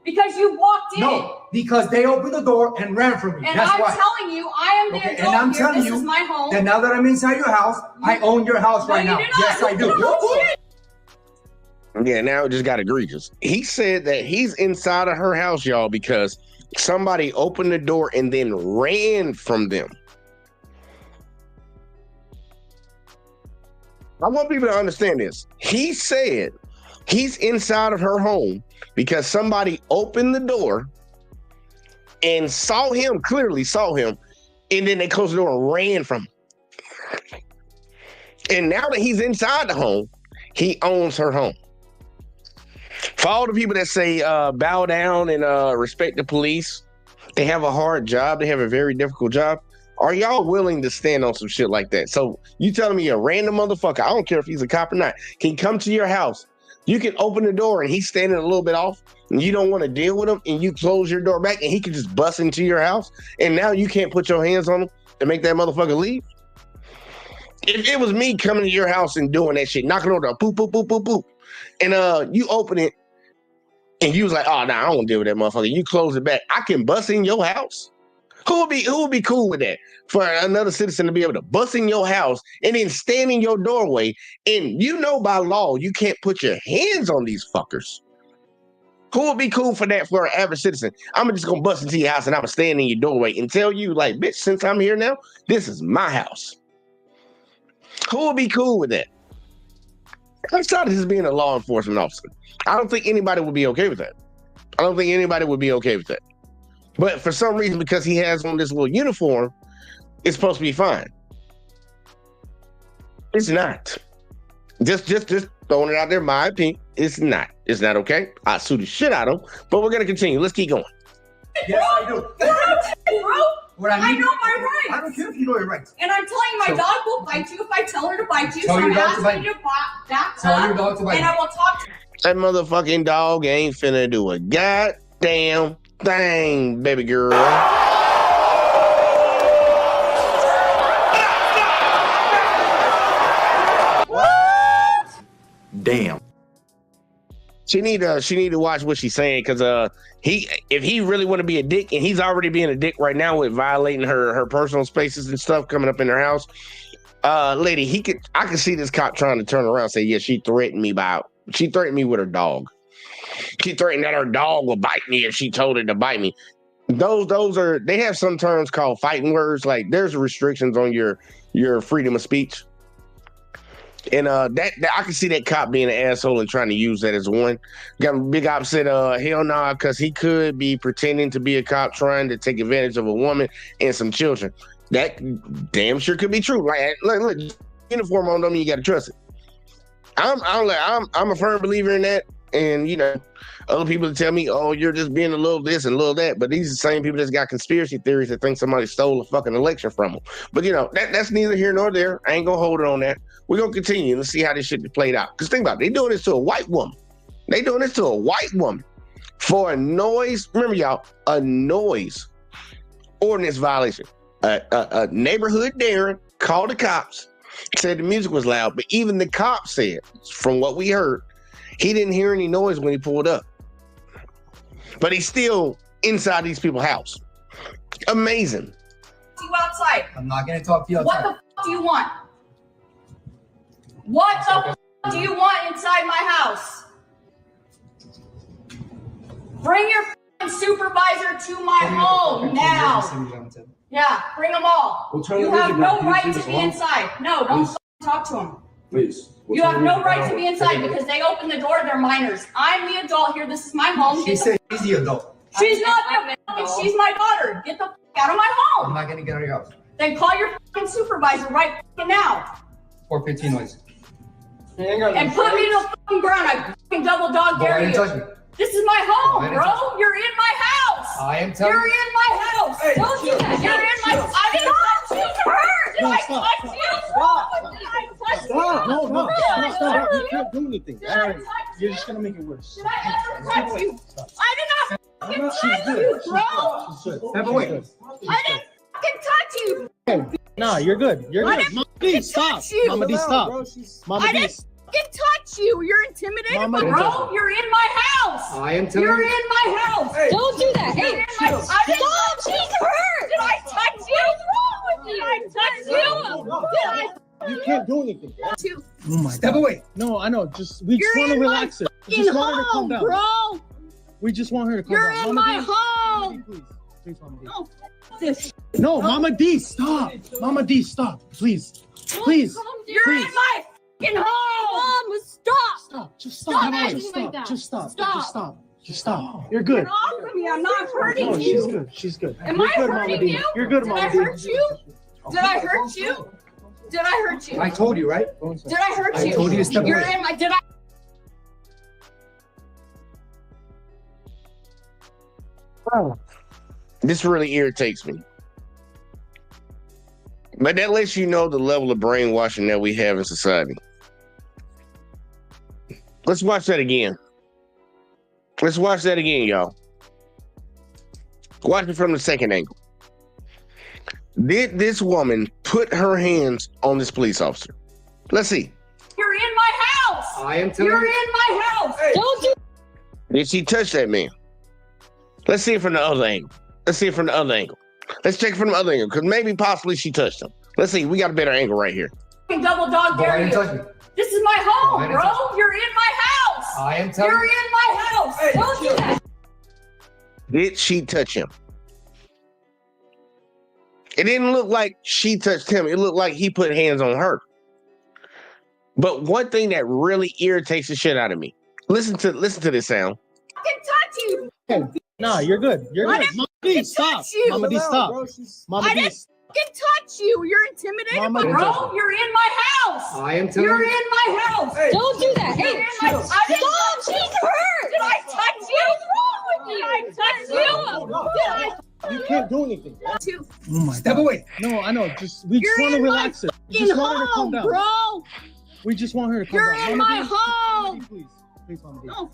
Because you walked in. No, because they opened the door and ran from me. And That's I'm why. telling you, I am the Okay, and adult I'm here. telling This you is my home. that now that I'm inside your house, I own your house No, right you now. do not. Yes, I do. No, shit. Yeah, now it just got egregious. He said that he's inside of her house, y'all, because somebody opened the door and then ran from them. I want people to understand this. He said he's inside of her home because somebody opened the door and clearly saw him, and then they closed the door and ran from him. And now that he's inside the home, he owns her home. For all the people that say bow down and respect the police, they have a hard job. They have a very difficult job. Are y'all willing to stand on some shit like that? So you telling me a random motherfucker, I don't care if he's a cop or not, can come to your house. You can open the door and he's standing a little bit off and you don't want to deal with him and you close your door back and he can just bust into your house and now you can't put your hands on him to make that motherfucker leave? If it was me coming to your house and doing that shit, knocking on the door, boop, boop, boop, boop, boop, and you open it and you was like, oh, nah, I don't want to deal with that motherfucker. You close it back. I can bust in your house. Who would be cool with that? For another citizen to be able to bust in your house and then stand in your doorway, and you know by law you can't put your hands on these fuckers. Who would be cool for that for an average citizen? I'm just gonna bust into your house and I'm gonna stand in your doorway and tell you, like, bitch, since I'm here now, this is my house. Who would be cool with that? Outside of just being a law enforcement officer, I don't think anybody would be okay with that. I don't think anybody would be okay with that. But for some reason, because he has on this little uniform, it's supposed to be fine. It's not. Just throwing it out there, my opinion. It's not. It's not okay. I sue the shit out of him, but we're gonna continue. Let's keep going. Yes, I do. Bro, What I I mean, know my rights. I don't care if you know your rights. And I'm telling you, my So- dog will bite you if I tell her to bite you. Tell So your I'm dog to asking you to back Tell up, your dog to bite and you. I will talk to That motherfucking dog ain't finna do a goddamn thing, baby girl. Damn. She need to watch what she's saying, because if he really want to be a dick, and he's already being a dick right now with violating her personal spaces and stuff coming up in her house, lady, I can see this cop trying to turn around and say, yeah, she threatened me with her dog. She threatened that her dog will bite me if she told it to bite me. They have some terms called fighting words. Like, there's restrictions on your freedom of speech. And that I can see that cop being an asshole and trying to use that as one. Got a big op said, hell nah, because he could be pretending to be a cop trying to take advantage of a woman and some children. That damn sure could be true. Like, look, uniform on them, you got to trust it. I'm a firm believer in that. And, you know, other people tell me, oh, you're just being a little this and a little that. But these are the same people that's got conspiracy theories that think somebody stole a fucking election from them. But, you know, that's neither here nor there. I ain't going to hold it on that. We're going to continue. Let's see how this shit be played out. Because think about it. They doing this to a white woman. They doing this to a white woman for a noise. Remember, y'all, a noise ordinance violation. A neighborhood Darren called the cops, said the music was loud. But even the cops said, from what we heard, he didn't hear any noise when he pulled up. But he's still inside these people's house. Amazing. You outside. I'm not gonna talk to you What outside. the f do you want? What the f do you want inside my house? Bring your f***ing supervisor to my home now. Yeah, bring them all. You have no right to be inside. No, don't talk to him. Please. You have no right to be inside because they opened the door. They're minors. I'm the adult here. This is my home. She said she's the adult. She's not the adult. She's my daughter. Get the f out of my I'm home. not gonna get out of your house. Then call your f***ing supervisor right now. 415 noise. And put me to the f***ing ground. I f***ing double dog Go ahead dare and touch you. me. This is my home, Go ahead and bro. touch me. You're in my house. I am telling You're you. in my house. Hey, Don't do chill, that. chill, You're in my chill. house. I didn't touch you. Did I stop, touch you? Did I touch you? No, Did stop. I You can't do anything. Did I touch You're you? just gonna make it worse. Did I ever touch you? I did not fucking touch She's you, good. bro. She's good. Step away. I didn't fucking touch you. Nah, you're good. You're I good. didn't Mama D, fucking stop. touch you. Mama D, stop. Mama I D, didn't fucking touch you. You're intimidated, Mama, bro. don't. You're in my house. I am telling You're you. in my house. Hey, Don't do that. chill, Hey, I chill. didn't touch you. Did I touch you? What's wrong with you? Did I touch you? Did you can't do anything. I touch you? Oh my Step God. away. No, I know. We just want You're to in my relax it. We In just want her to calm home, down. bro. We just want her to calm You're down. in Mama my D, home. Please, please, Mama D. No, this. No, Mama D, stop. Mama D, stop. Please. Please. You're Please. in my fucking home. Mom, stop. Stop. Just stop. Stop acting Just like stop. that. Just stop. Stop. Just stop. Just stop. You're good. Get off of me. I'm not hurting No, you. she's good. She's good. Am You're I good, hurting Mama D. you? You're good, Did Mama I D. hurt you? Did I hurt you? Did I hurt you? I told you, right? Did I hurt I you? told you to step You're away. in my. Did I? This really irritates me. But that lets you know the level of brainwashing that we have in society. Let's watch that again. Let's watch that again, y'all. Watch it from the second angle. Did this woman put her hands on this police officer? Let's see. You're in my house. I am telling You're you. in my house. Hey, Don't do. Did she touch that man? Let's see it from the other angle. Let's see it from the other angle. Let's check it from the other angle, because maybe possibly she touched him. Let's see. We got a better angle right here. Fucking double dog Go ahead dare and you. touch me. This is my home, Go ahead and touch bro. You're in my house. I am telling You're you. in my house. Hey, Don't do chill. that. Did she touch him? It didn't look like she touched him. It looked like he put hands on her. But one thing that really irritates the shit out of me. Listen to this sound. Fucking touch you. Nah, you're good. You're I good. didn't Mama D, fucking stop. touch you. Mama D, stop. Mama I D, didn't fucking touch you. You're intimidated, Mama, bro. You're in my house. I am telling You're you. in my house. Hey, Don't do that. chill, Hey, I chill. didn't touch you. Did I touch you? What's wrong with you? Did I touch you? Did you can't do anything. I touch you? Oh my Step God. away. No, I know. We just You're want to in my relax it. We Fucking just want her to calm home, down. bro. We just want her to calm You're down. in Mama my D, home. Please, please, Mama D. No,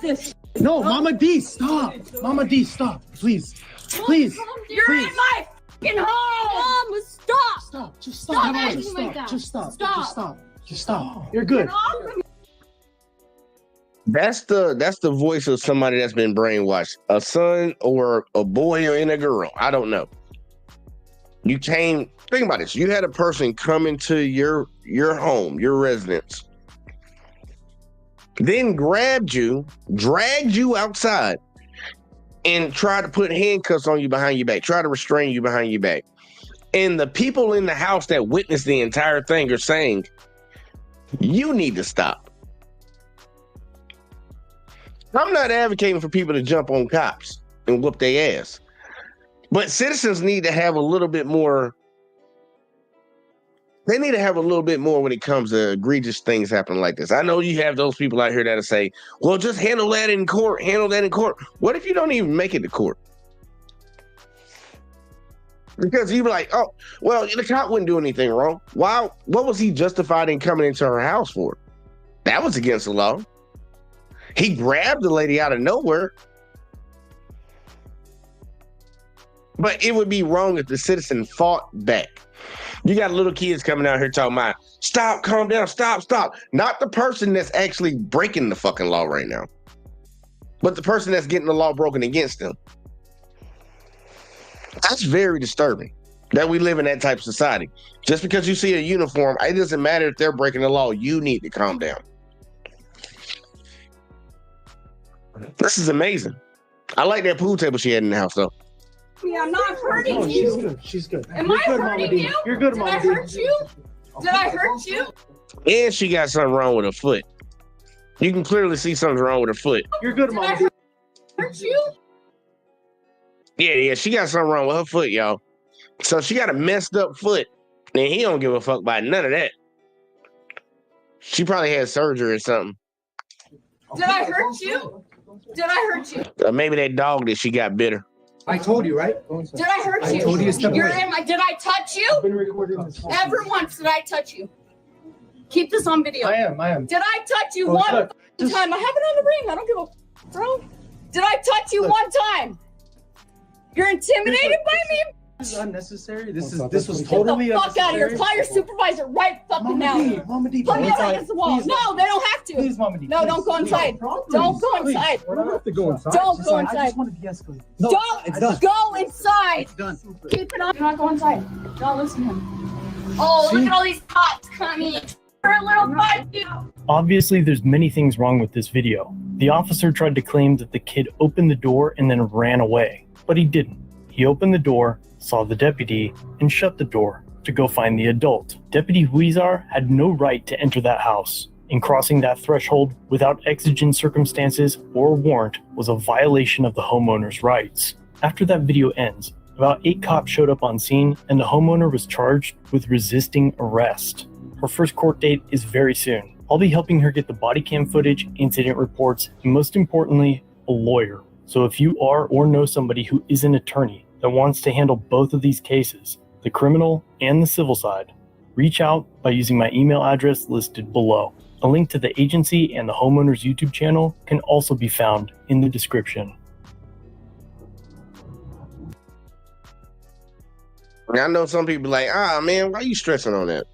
this. No, Mama D, stop. Mama D, stop. Please. Please. You're Please. in my fucking home. Mom, stop. Stop. Just stop. Stop Mama, acting stop. like that. Just stop. Stop. Just stop. Just stop. You're good. Get off of me. That's the voice of somebody that's been brainwashed. A son or a boy or a girl. I don't know. You came, think about this. You had a person come into your home, your residence, then grabbed you, dragged you outside, and tried to put handcuffs on you behind your back, try to restrain you behind your back. And the people in the house that witnessed the entire thing are saying, you need to stop. I'm not advocating for people to jump on cops and whoop their ass. But citizens need to have a little bit more. They need to have a little bit more when it comes to egregious things happening like this. I know you have those people out here that'll say, well, just handle that in court. Handle that in court. What if you don't even make it to court? Because you'd be like, oh, well, the cop wouldn't do anything wrong. Why? What was he justified in coming into her house for? That was against the law. He grabbed the lady out of nowhere. But it would be wrong if the citizen fought back. You got little kids coming out here talking about, stop, calm down, stop. Not the person that's actually breaking the fucking law right now, but the person that's getting the law broken against them. That's very disturbing that we live in that type of society. Just because you see a uniform, it doesn't matter if they're breaking the law. You need to calm down. This is amazing. I like that pool table she had in the house, though. I'm not hurting you. She's good. Am I hurting you? You're good, Did I hurt you? Did I hurt you? And she got something wrong with her foot. You can clearly see something's wrong with her foot. You're good, Mom. Did I hurt you? Yeah, she got something wrong with her foot, y'all. So she got a messed up foot, and he don't give a fuck about none of that. She probably had surgery or something. Did I hurt you? Did I hurt you? Maybe that dog that she got bit her. I told you, right? Did I hurt you? I told you to step away. Did I touch you? I've been recording this. Ever once did I touch you? Keep this on video. I am. Did I touch you Oh, one look, time? I have it on the ring. I don't give a bro. Did I touch you one time? You're intimidated by me? This is unnecessary. This was totally Get the fuck out of here. unnecessary. Call your supervisor right fucking now. Mama D, Put me up against the wall. Please, No, they don't have to. Please, Mama D. No, please, don't go please. inside. Don't go inside. We don't have to go inside. Don't go I inside. just want to de-escalate. Don't go inside. It's done. Keep it on. Do not go inside. Don't listen to him. Oh, look at all these cops coming. For a little fight, you. Obviously, there's many things wrong with this video. The officer tried to claim that the kid opened the door and then ran away, but he didn't. He opened the door, saw the deputy, and shut the door to go find the adult. Deputy Huizar had no right to enter that house, and crossing that threshold without exigent circumstances or warrant was a violation of the homeowner's rights. After that video ends, about 8 cops showed up on scene, and the homeowner was charged with resisting arrest. Her first court date is very soon. I'll be helping her get the body cam footage, incident reports, and most importantly, a lawyer. So if you are or know somebody who is an attorney that wants to handle both of these cases, the criminal and the civil side, reach out by using my email address listed below. A link to the agency and the homeowner's YouTube channel can also be found in the description. I know some people like, man, why are you stressing on that?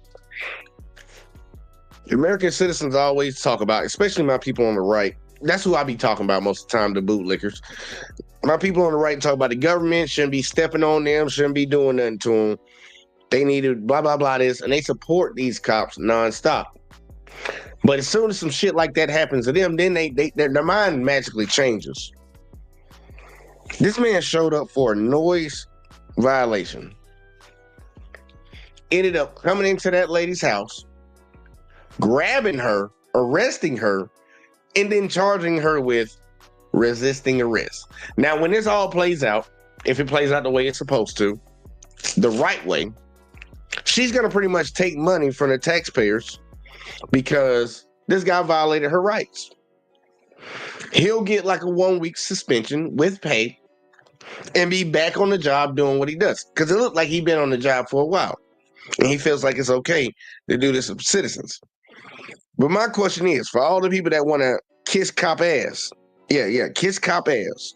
American citizens always talk about, especially my people on the right. That's who I be talking about most of the time, the bootlickers. My people on the right talk about the government shouldn't be stepping on them, shouldn't be doing nothing to them. They need to blah, blah, blah this, and they support these cops nonstop. But as soon as some shit like that happens to them, then their mind magically changes. This man showed up for a noise violation. Ended up coming into that lady's house, grabbing her, arresting her, and then charging her with resisting arrest. Now, when this all plays out, if it plays out the way it's supposed to, the right way, she's going to pretty much take money from the taxpayers because this guy violated her rights. He'll get like a 1-week suspension with pay and be back on the job doing what he does. Because it looked like he'd been on the job for a while. And he feels like it's okay to do this with citizens. But my question is, for all the people that want to kiss cop ass, kiss cop ass.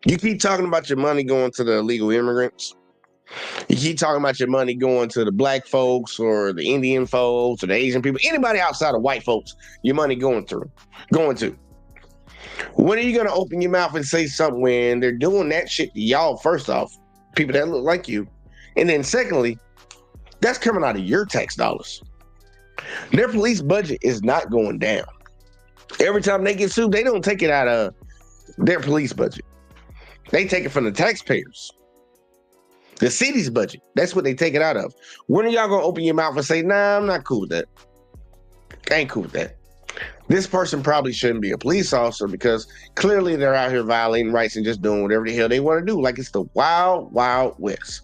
You keep talking about your money going to the illegal immigrants. You keep talking about your money going to the black folks or the Indian folks or the Asian people, anybody outside of white folks, your money going to. When are you going to open your mouth and say something when they're doing that shit to y'all, first off, people that look like you, and then secondly, that's coming out of your tax dollars. Their police budget is not going down. Every time they get sued, they don't take it out of their police budget. They take it from the taxpayers. The city's budget. That's what they take it out of. When are y'all going to open your mouth and say, nah, I'm not cool with that? I ain't cool with that. This person probably shouldn't be a police officer because clearly they're out here violating rights and just doing whatever the hell they want to do. Like it's the wild, wild west.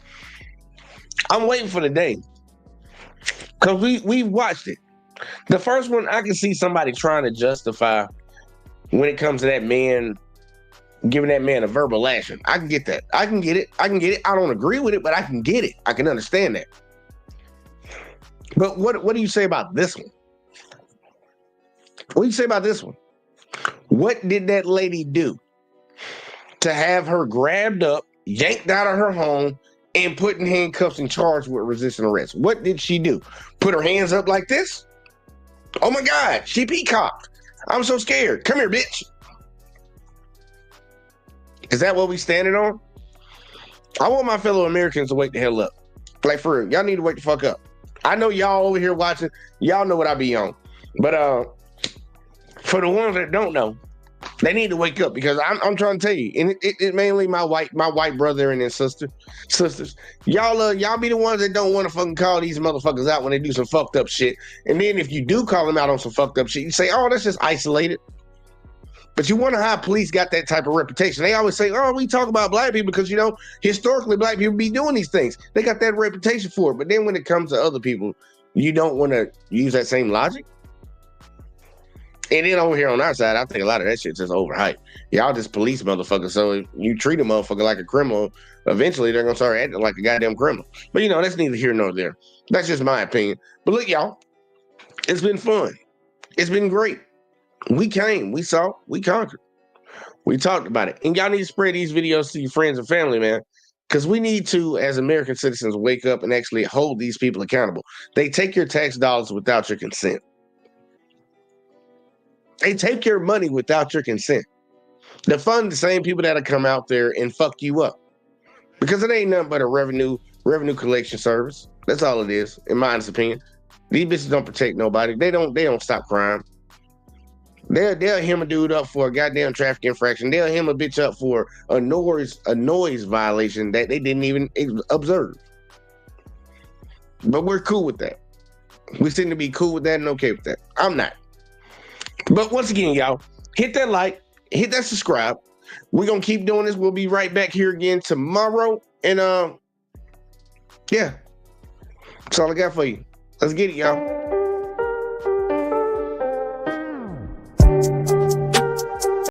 I'm waiting for the day because we've watched it. The first one, I can see somebody trying to justify when it comes to that man, giving that man a verbal lashing. I can get that. I can get it. I don't agree with it, but I can get it. I can understand that. But what do you say about this one? What do you say about this one? What did that lady do to have her grabbed up, yanked out of her home, and put in handcuffs and charged with resisting arrest? What did she do? Put her hands up like this? Oh my God, she peacocked. I'm so scared. Come here, bitch. Is that what we standing on? I want my fellow Americans to wake the hell up. Like for real, y'all need to wake the fuck up. I know y'all over here watching, y'all know what I be on. But for the ones that don't know, they need to wake up because I'm trying to tell you, and it mainly my white brother and his sisters. Y'all be the ones that don't want to fucking call these motherfuckers out when they do some fucked up shit. And then if you do call them out on some fucked up shit, you say, oh, that's just isolated. But you wonder how police got that type of reputation. They always say, oh, we talk about black people because, historically black people be doing these things. They got that reputation for it. But then when it comes to other people, you don't want to use that same logic. And then over here on our side, I think a lot of that shit's just overhyped. Y'all just police motherfuckers. So if you treat a motherfucker like a criminal, eventually they're going to start acting like a goddamn criminal. But, that's neither here nor there. That's just my opinion. But look, y'all, it's been fun. It's been great. We came, we saw, we conquered. We talked about it. And y'all need to spread these videos to your friends and family, man. Because we need to, as American citizens, wake up and actually hold these people accountable. They take your tax dollars without your consent. They take your money without your consent. They fund the same people that'll come out there and fuck you up. Because it ain't nothing but a revenue collection service. That's all it is, in my honest opinion. These bitches don't protect nobody. They don't stop crime. They'll hem a dude up for a goddamn traffic infraction. They'll hem a bitch up for a noise violation that they didn't even observe. But we're cool with that. We seem to be cool with that and okay with that. I'm not. But once again, y'all, hit that like, hit that subscribe. We're going to keep doing this. We'll be right back here again tomorrow. And yeah, that's all I got for you. Let's get it, y'all.